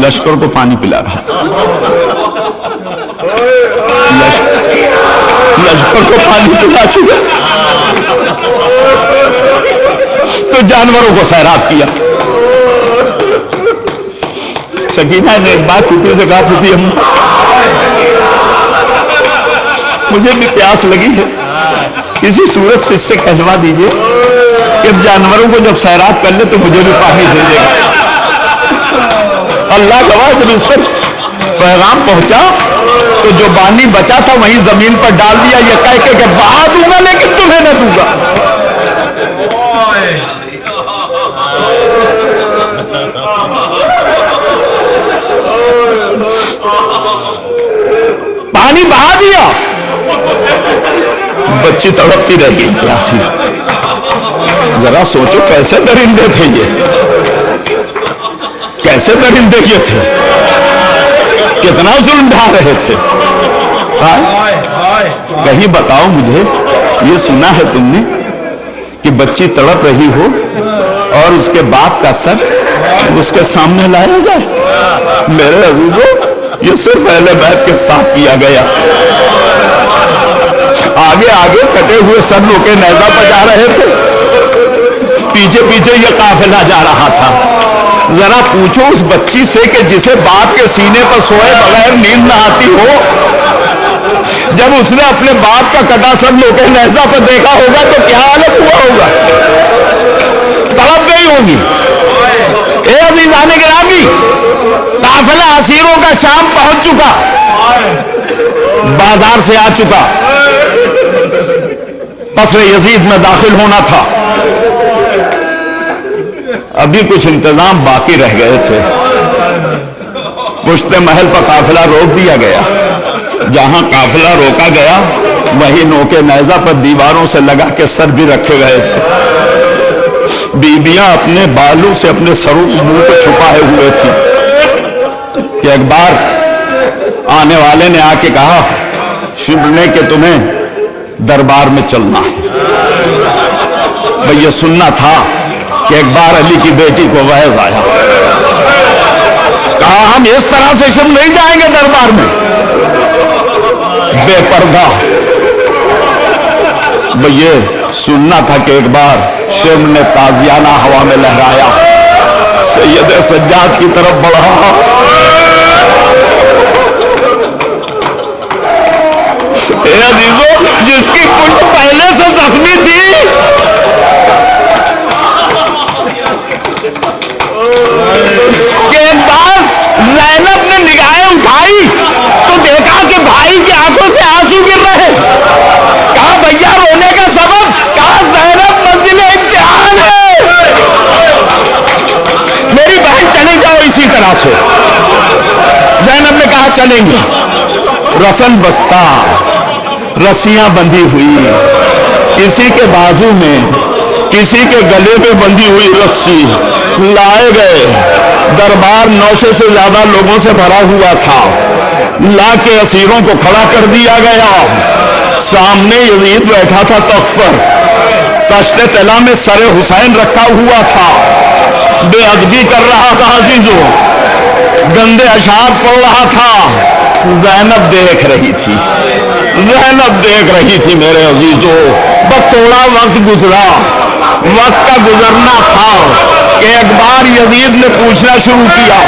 لشکر کو پانی پلا رہا تھا. لشکر کو پانی پلا چکا تو جانوروں کو سیراب کیا. سکینہ نے ایک بات پھوپھی سے کہا, پھوپھی اماں مجھے بھی پیاس لگی ہے, کسی صورت سے اس سے کہلوا دیجئے کہ جانوروں کو جب سیراب کر لے تو مجھے بھی پانی دے دے گا. اللہ گواہ جب اس پر پیغام پہنچا تو جو پانی بچا تھا وہیں زمین پر ڈال دیا, یہ کہہ کے کہ بہا دوں گا لیکن تمہیں نہ دوں گا. بچی تڑپتی رہ گئی پیاسی. ذرا سوچو کیسے درندے تھے یہ, کیسے درندے یہ تھے, کتنا ظلم ڈھا رہے تھے. کہیں بتاؤ مجھے, یہ سنا ہے تم نے کہ بچی تڑپ رہی ہو اور اس کے باپ کا سر اس کے سامنے لایا جائے؟ میرے عزیزو, یہ صرف اہل بیت کے ساتھ کیا گیا. آگے آگے کٹے ہوئے سر لو کے نیزہ پر جا رہے تھے, پیچھے پیچھے یہ قافلہ جا رہا تھا. ذرا پوچھو اس بچی سے کہ جسے باپ کے سینے پر سوئے بغیر نیند نہ آتی ہو, جب اس نے اپنے باپ کا کٹا سر لو کے نیزہ پر دیکھا ہوگا تو کیا حالت ہوا ہوگا؟ تڑپ گئی ہوگی. اے عزیزان گرامی, قافلہ اسیروں کا شام پہنچ چکا, بازار سے آ چکا, قصر یزید میں داخل ہونا تھا. ابھی کچھ انتظام باقی رہ گئے تھے. پشت محل پر قافلہ روک دیا گیا. جہاں قافلہ روکا گیا وہیں نوکے نیزہ پر دیواروں سے لگا کے سر بھی رکھے گئے تھے. بیبیاں اپنے بالوں سے اپنے سروں منہ کو چھپائے ہوئے تھی کہ ایک بار آنے والے نے آ کے کہا شبر نے کہ تمہیں دربار میں چلنا ہے. بھئی یہ سننا تھا کہ ایک بار علی کی بیٹی کو وحی آیا. کہا ہم اس طرح سے شب نہیں جائیں گے دربار میں, بے پردہ. بھئی یہ سننا تھا کہ ایک بار شم نے تازیانہ ہوا میں لہرایا, سید سجاد کی طرف بڑھا. اے عزیزو, جس کی پشت پہلے سے زخمی تھی, کہ ایک بار زینب نے نگاہیں اٹھائی تو دیکھا کہ بھائی کی آنکھوں سے آنسو گر رہے. کہا بھیا رونے کا سبب؟ کہا زینب منزل امتحان ہے, میری بہن چلے جاؤ اسی طرح سے. زینب نے کہا چلیں گے. رسن بستہ, رسیاں بندھی ہوئی, کسی کے بازو میں کسی کے گلے میں بندھی ہوئی رسی لائے گئے. دربار 900 سے زیادہ لوگوں سے بھرا ہوا تھا. لا کے اسیروں کو کھڑا کر دیا گیا. سامنے یزید بیٹھا تھا تخت پر, تشت طلا میں سر حسین رکھا ہوا تھا, بے ادبی کر رہا تھا عزیزو, گندے اشعار پڑھ رہا تھا. زینب دیکھ رہی تھی, زینب دیکھ رہی تھی میرے عزیزو. بس تھوڑا وقت گزرا, وقت کا گزرنا تھا کہ ایک بار یزید نے پوچھنا شروع کیا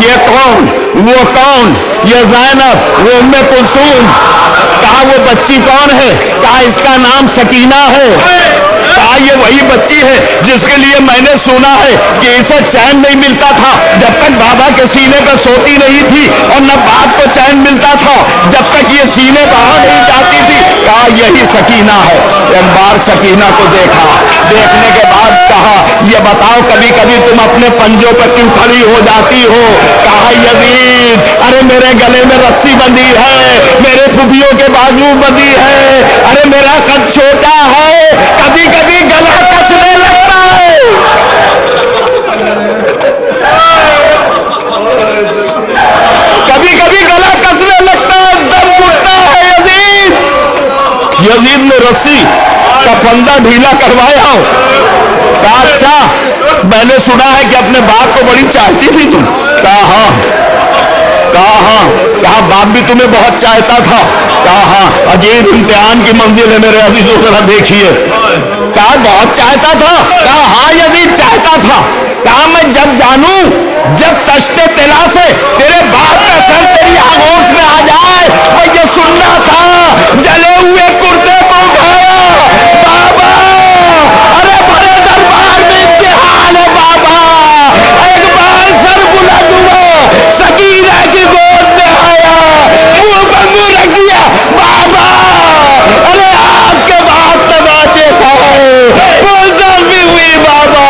یہ کون, وہ کون, یہ زینب, وہ ام کلثوم. کہا وہ بچی کون ہے؟ کہا اس کا نام سکینہ ہے. کہا یہ وہی بچی ہے جس کے لیے میں نے سنا ہے کہ اسے چین نہیں ملتا تھا جب تک بابا کے سینے پر سوتی نہیں تھی, اور نہ باپ کو چین ملتا تھا جب تک یہ سینے باہر نہیں جاتی تھی. کہا یہی سکینہ ہے. ایک بار سکینہ کو دیکھا, دیکھنے کے بعد کہا یہ بتاؤ کبھی کبھی تم اپنے پنجوں پر کیوں کھڑی ہو جاتی ہو؟ کہا یزید, ارے میرے گلے میں رسی بندھی ہے, میرے پھپھیوں کے بازو بندھی ہے, ارے میرا قد چھوٹا ہے, کبھی کبھی گلا کسنے لگتا ہے. کبھی کبھی گلا کسنے لگتا ہے, دم گھٹتا ہے. یزید, یزید نے رسی کا پھندا ڈھیلا کروایا. کہا اچھا میں نے سنا ہے کہ اپنے باپ کو بڑی چاہتی تھی تم. کہا ہاں. کہا ہاں. کہا باپ بھی تمہیں بہت چاہتا تھا. کہا ہاں. عجیب امتحان کی منزل ہے میرے عزیزوں, ذرا دیکھیے. کہا بہت چاہتا تھا. کہا ہاں یزید چاہتا تھا. کہا میں جب جانوں جب تشت طلا سے تیرے باپ کا سر تیری آغوش میں آ جائے, میں یہ سننا تھا جلے ہوئے کردے کو اٹھایا. بابا, ارے بڑے دربار میں امتحان ہے بابا. ایک بار سر بلند ہوا, سکینہ کی گود میں آیا, منہ پر منہ رکھ دیا. بابا, ارے آپ کے بعد تماچے کھائے, کوئی زخمی ہوئی بابا,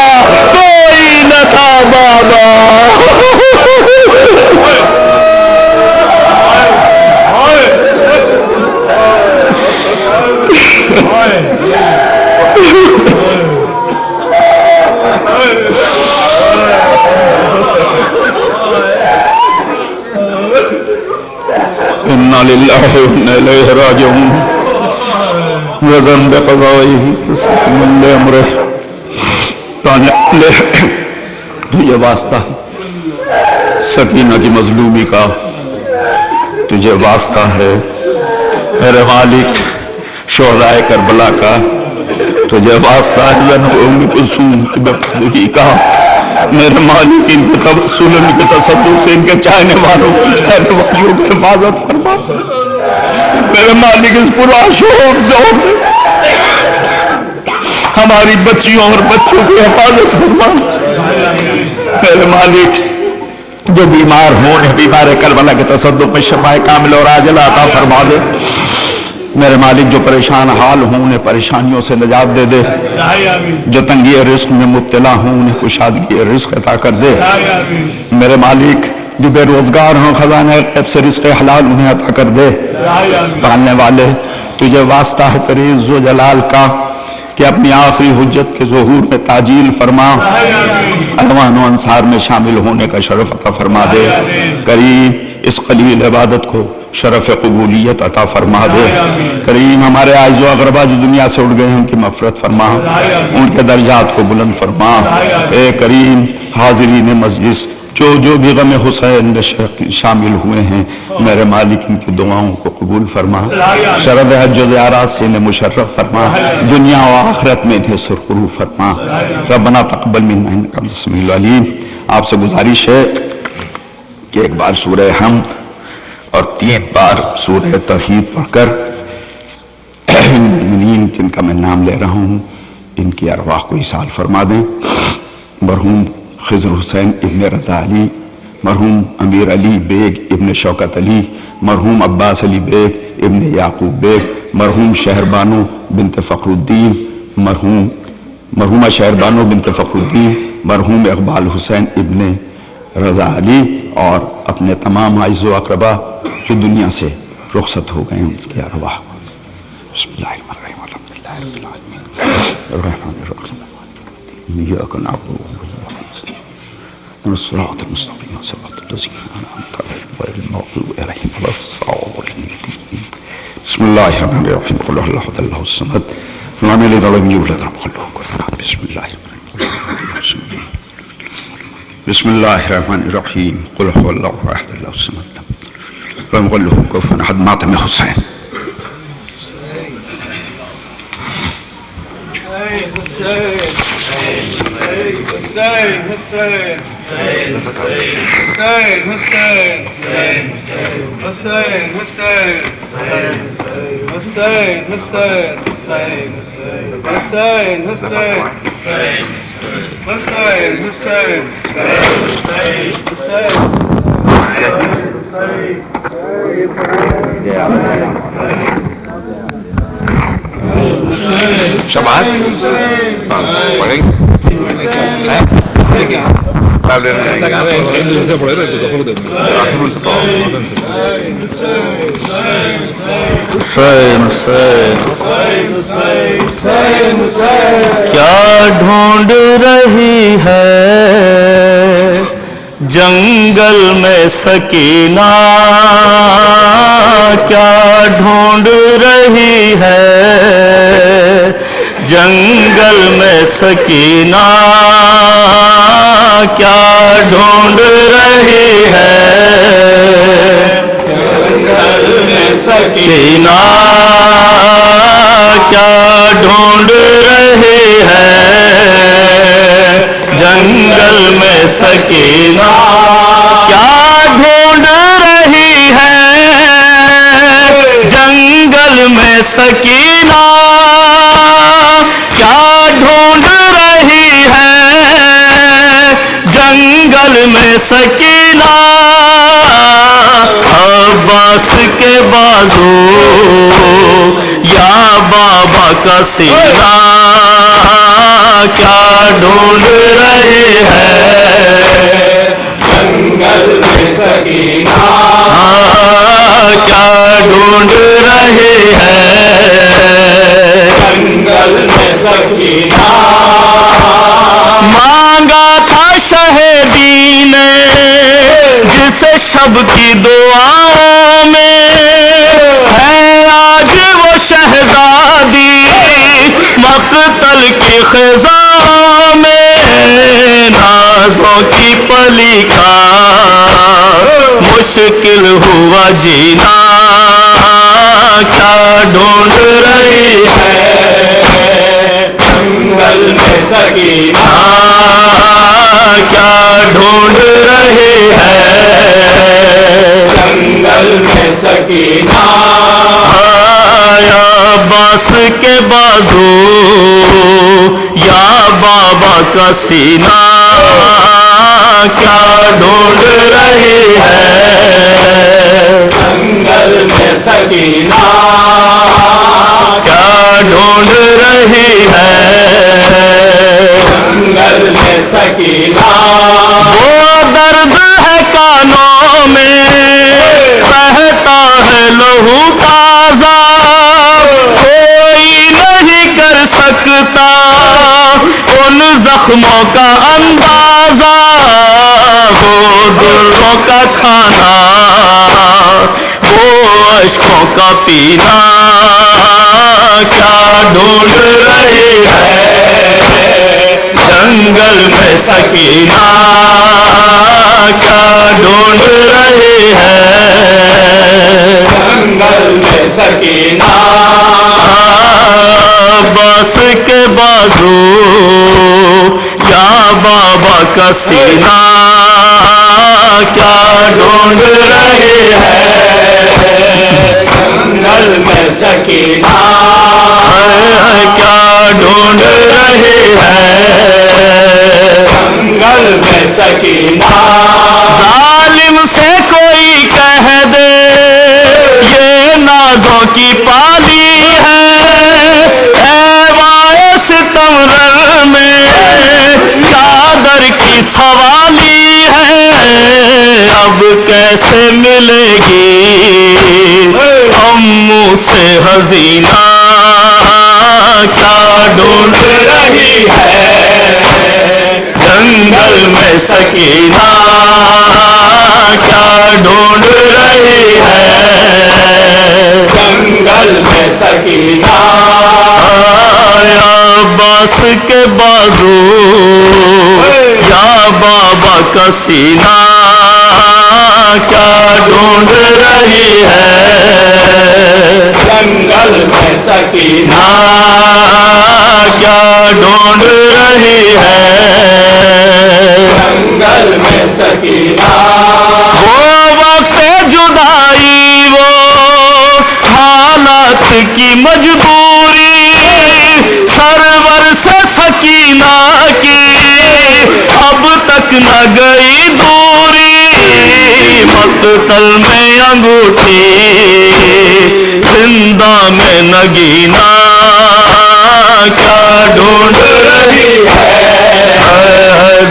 کوئی نہ تھا بابا. انا للہ و انا الیہ راجعون رضا بقضائہ تسلیم لامرہ تجھے واسطہ سکینہ کی مظلومی کا، تجھے واسطہ ہے میرے مالک شہداء کربلا کا، تجھے واسطہ ہے زینب ام کلثوم کی بے پردگی کا، میرے مالک ان کے تبسل، ان کے تصدق سے ان کے چاہنے والوں کی چاہنے والیوں کی حفاظت فرما، میرے مالک اس پرآشوب دور میں ہماری بچیوں اور بچوں کی حفاظت فرما، میرے مالک جو بیمار ہوں بیمار کربلا کے تصدق میں شفا کامل اور عاجلہ عطا فرما دے، میرے مالک جو پریشان حال ہوں انہیں پریشانیوں سے نجات دے دے، جو تنگی رزق میں مبتلا ہوں انہیں کشادگی رزق عطا کر دے، میرے مالک جو بے روزگار ہوں خزانہ غیب سے رزق حلال انہیں عطا کر دے، پالنے والے تجھے واسطہ ہے تیرے عز و جلال کا کہ اپنی آخری حجت کے ظہور میں تعجیل فرما، اعوان و انصار میں شامل ہونے کا شرف عطا فرما دے، کریم اس قلیل عبادت کو شرف قبولیت عطا فرما دے، کریم ہمارے اعز و اقربا جو دنیا سے اٹھ گئے ہیں ان کی مغفرت فرما، ان کے درجات کو بلند فرما، اے کریم حاضرین مجلس جو بھی غم حسین میں شامل ہوئے ہیں میرے مالک ان کی دعاؤں کو قبول فرما، شرف حج و زیارات سے انہیں مشرف فرما، دنیا و آخرت میں انہیں سرخرو فرما، ربنا تقبل منا انک انت السمیع العلیم۔ آپ سے گزارش ہے کہ ایک بار سورہ حمد اور 3 بار سورہ توحید پڑھ کر مومنین جن کا میں نام لے رہا ہوں ان کی ارواح کو اصال فرما دیں، مرحوم خضر حسین ابن رضا علی، مرحوم امیر علی بیگ ابن شوکت علی، مرحوم عباس علی بیگ ابن یعقوب بیگ، مرحوم شہربانو بنت فخر الدین، مرحومہ شہربانو بنت فخر الدین، مرحوم اقبال حسین ابن رضا علی، اور اپنے تمام اعز و اقربا جو دنیا سے رخصت ہو گئے ہیں ان کی ارواح۔ بسم اللہ الرحمن الرحیم، الحمدللہ رب العالمین الرحمن الرحیم ایاک نعبد الصراط المستقیم صراط الذین انعمت علیہم غیر المغضوب علیہم ولا الضالین۔ بسم اللہ الرحمن الرحیم قل هو الله احد الله الصمد لم یلد ولم یولد ولم یکن له کفوا احد۔ بسم اللہ بسم اللہ الرحمن الرحیم قل هو الله احد الله الصمد لم یکن له کفوا احد۔ ماتم حسین۔ شباب کیا ڈھونڈ رہی ہے جنگل میں سکینہ، کیا ڈھونڈ رہی ہے جنگل میں سکینہ، کیا ڈھونڈ رہی ہے جنگل میں سکینہ، کیا ڈھونڈ رہی ہے جنگل میں سکینہ، کیا ڈھونڈ رہی ہے جنگل میں سکینہ، کیا ڈھونڈ رہی ہے جنگل میں سکینہ، عباس کے بازو یا بابا کا سینہ، کیا ڈھونڈ رہی ہے جنگل میں سکینہ، کیا ڈھونڈ رہی ہے جنگل میں سکینہ، مانگا تھا شہیدی نے جسے شب کی دعاؤں میں، شہزادی مقتل کی خزاں میں نازوں کی پلی کا مشکل ہوا جینا کیا ڈھونڈ رہی ہے جنگل میں سکینہ کیا ڈھونڈ رہی ہے جنگل میں سکینہ یا باس کے بازو یا بابا کا سینہ کیا ڈھونڈ رہی ہے جنگل میں سکینہ کیا ڈھونڈ رہی ہے جنگل میں سکینہ وہ درد ہے کانوں میں بہتا ہے لہو تازہ کوئی نہیں کر سکتا ان زخموں کا اندازہ وہ دلوں کا کھانا وہ اشکوں کا پینا کیا ڈھونڈ رہی ہے جنگل میں سکینہ کیا ڈھونڈ رہی ہے جنگل میں سکینہ باس کے بازو یا بابا کا سینہ کیا ڈھونڈ رہی ہے جنگل میں سکینہ کیا ڈھونڈ رہی ہے جنگل میں سکینہ ظالم سے کوئی کہہ دے یہ نازوں کی پالی ہے ایوائے ستمرر میں چادر کی سوالی ہے اب کیسے ملے گی امو سے حزینہ کیا ڈھونڈ رہی ہے جنگل میں سکینہ کیا ڈھونڈ رہی ہے جنگل میں سکینہ یا باس کے بازو یا بابا کا سینہ کیا ڈھونڈ رہی ہے جنگل میں سکینہ کیا ڈھونڈ رہی ہے جنگل میں سکینہ وہ وقت جدائی وہ حالات کی مجبوری سرور سے سکینہ کی اب تک نہ گئی دوری مقتل میں انگوٹھی زندہ میں نگینہ کیا ڈھونڈ رہی ہے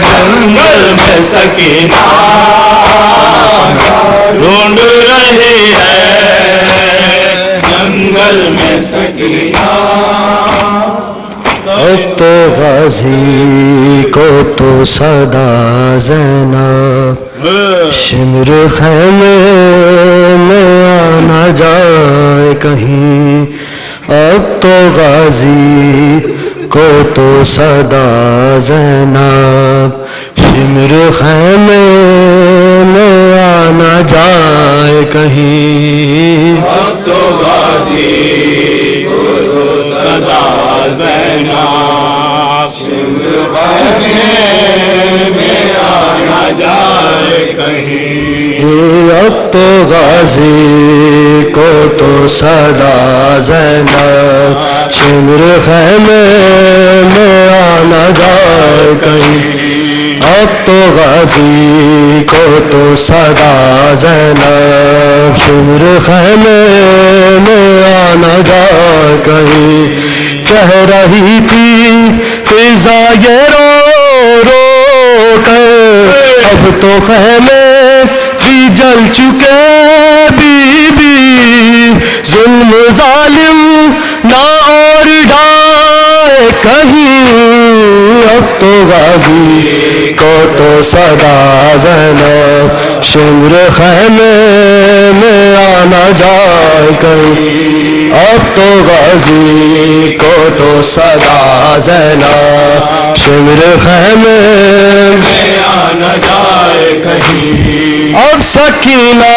جنگل میں سکینہ ڈھونڈ رہی ہے جنگل میں سکینہ اب تو غازی کو تو صدا زینب شمر خیمے میں آنا جائے کہیں اب تو غازی کو تو صدا زینب شمر خیمے میں آنا جائے کہیں اب تو غازی کو تو صدا زینب شمر خیمے میں آنا جائے کہیں اب تو غازی کو تو صدا زینب شمر خیمے میں آنا جائے کہیں اب تو غازی کو تو صدا زینب شمر خیمے میں آنا جائے کہیں کہہ رہی تھی فضا یہ رو رو کر اب تو خیمے بھی جل چکے بی بی ظلم ظالم نہ اور ڈھائے کہیں اب تو غازی کو تو صدا زینب شمر خیمے میں آنا جائے کہیں اب تو غازی کو تو صدا زینب شمر خیمے میں آنا جائے کہیں اب سکینہ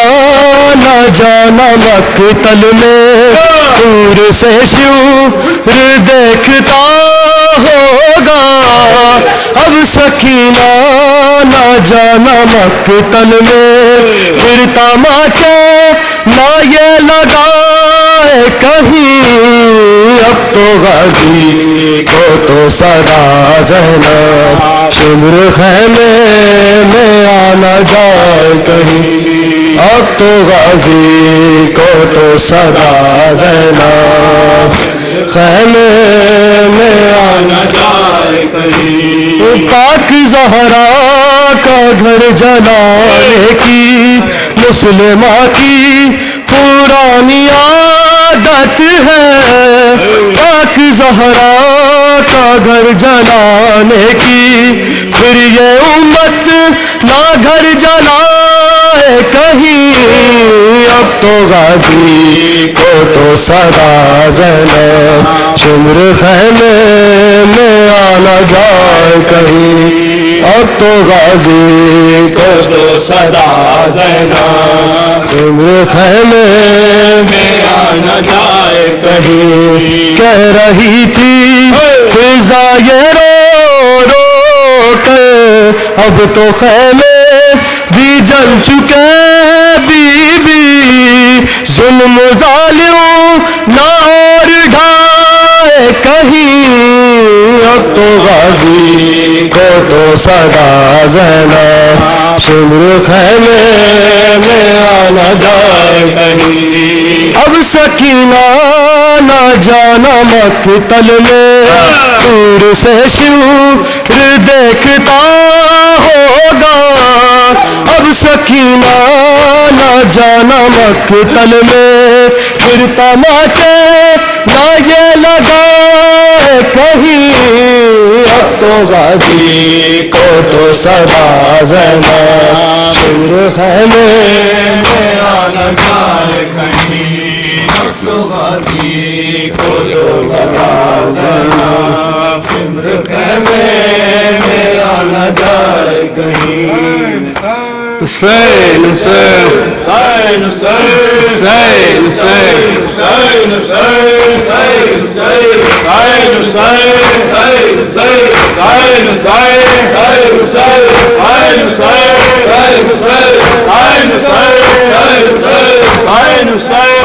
نہ جانا مقتل میں دور سے شور دیکھتا ہوگا اب سکینہ نہ جانا مقتل میں پھر تماچے نہ یہ لگائے کہیں اب تو غازی کو تو صدا زینب شمر خیمے میں آنا جائے کہیں اب تو غازی کو تو صدا زینب خیمے میں آنا جائے کہیں پاک زہرا کا گھر جلانے کی مسلمہ کی پرانی عادت ہے پاک زہرا کا گھر جلانے کی پھر یہ امت نہ گھر جلائے کہیں اب تو غازی کو تو صدا زینب شمر خیمے میں آنا جائے کہیں اب تو غازی کو تو صدا زینب شمر خیمے میں آنا جائے کہیں کہہ رہی تھی فضا یہ رو رو کر اب تو خیمے بھی جل چکے بی بی ظلم ظالم نہ اور ڈھائے کہیں اب تو غازی کو تو صدا زینب شمر خیمے میں آنا جائے کہیں اب سکینہ نہ جانا مقتل میں دور سے شور دیکھتا ہوگا اب سکینہ نہ جانا مقتل میں پھر تماچے نہ یہ لگائے کہیں اب تو غازی کو تو صدا زینب شمر خیمے میں آنا جائے کہیں اب تو غازی کو تو صدا زینب شمر خیمے میں آنا جائے کہیں حسین حسین حسین حسین حسین حسین حسین حسین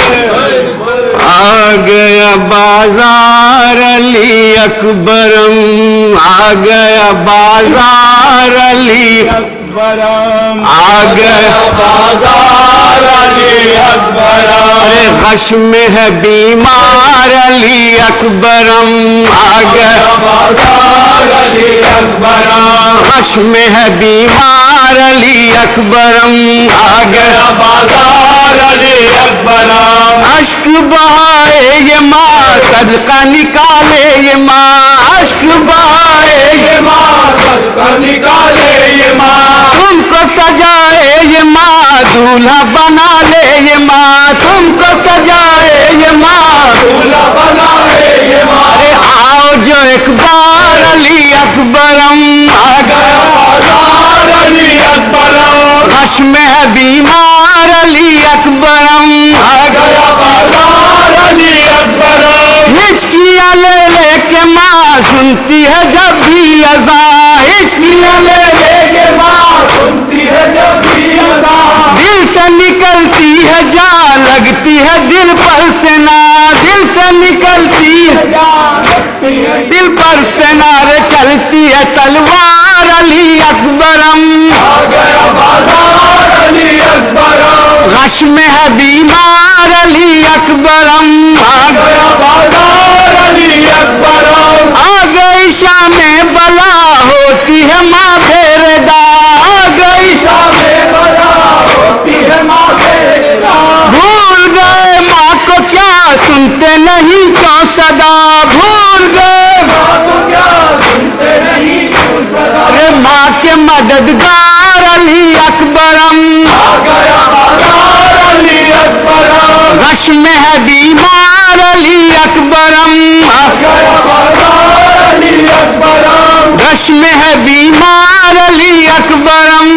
آ گیا بازار علی اکبرم آ گیا بازار علی اکبرم آ گیا بازار علی اکبرم ارے غشم ہے بیمار علی اکبرم آ گیا بازار علی اکبرم غشم ہے بیمار علی اکبرم آ گیا بازار علی اکبرم اشک بہائے یہ ماں صدقہ نکالے یہ ماں اشک بہائے یہ ماں صدقہ نکالے یہ ماں تم کو سجائے یہ ماں دولہا بنا لے یہ ماں تم کو سجائے یہ ماں دولہا بنا لے یہ ماں ارے آؤ جو ایک بار علی اکبرم آ گیا بازار علی اکبرم غشم ہے بیمار علی اکبرم آ گیا بازار علی اکبرم ہچکیاں لے لے کے ماں سنتی ہے جب بھی اذان ہچکیاں لے لے یہ ماں سنتی ہے جب بھی اذان دل سے نکلتی ہے جان لگتی ہے دل پر سے نا دل سے نکلتی ہے دل پر سے نار چلتی ہے تلوار علی اکبرم آ گیا بازار علی اکبرم غشم ہے بیمار علی اکبرم آ گیا بازار علی اکبرم گئی شام بلا ہوتی ہے ماں پھر دا آ گئی شام بلا ہوتی ہے ماں بھول گئے ماں کو کیا سنتے نہیں کیوں صدا بھول گئے کیا سنتے نہیں کیوں صدا ارے ماں کے مددگار علی اکبرم آ گیا بازار علی اکبرم غشم ہے بیمار اکبرم رش میں ہے بیمار علی اکبرم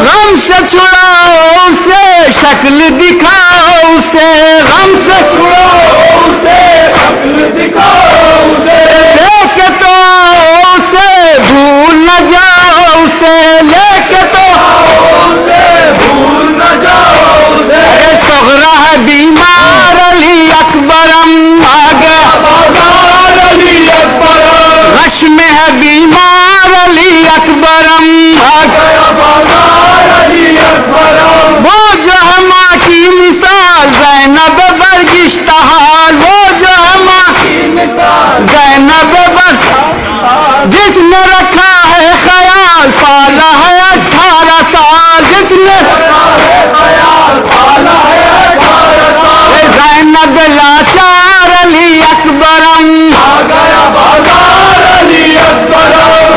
غم سے چھڑاؤ اسے شکل دکھاؤ اسے غم سے لے کے تو اسے بھول نہ جاؤ اسے لے کے تو ارے صغرا ہے بیمار علی اکبرم آ گیا رش میں ہے بیمار علی اکبرم آ گیا وہ جو ہے ماں کی مثال زینب برگشتہ حال وہ جو ہے ماں کی مثال زینب جس نے رکھا ہے خیال پالا ہے 18 سال جس نے زینب لاچار علی اکبرم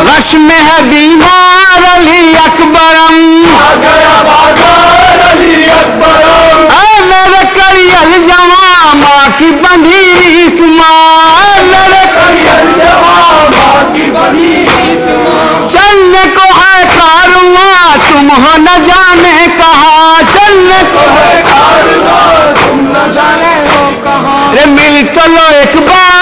رش میں ہے بیمار علی اکبرم اے میرے کریل جوان ماں کی بندھی اسماء میرے چلنے کو ہے کارواں تم ہو نہ جانے کہاں چلنے کو ہے کارواں تم نہ جانے ہو کہاں مل چلو ایک بار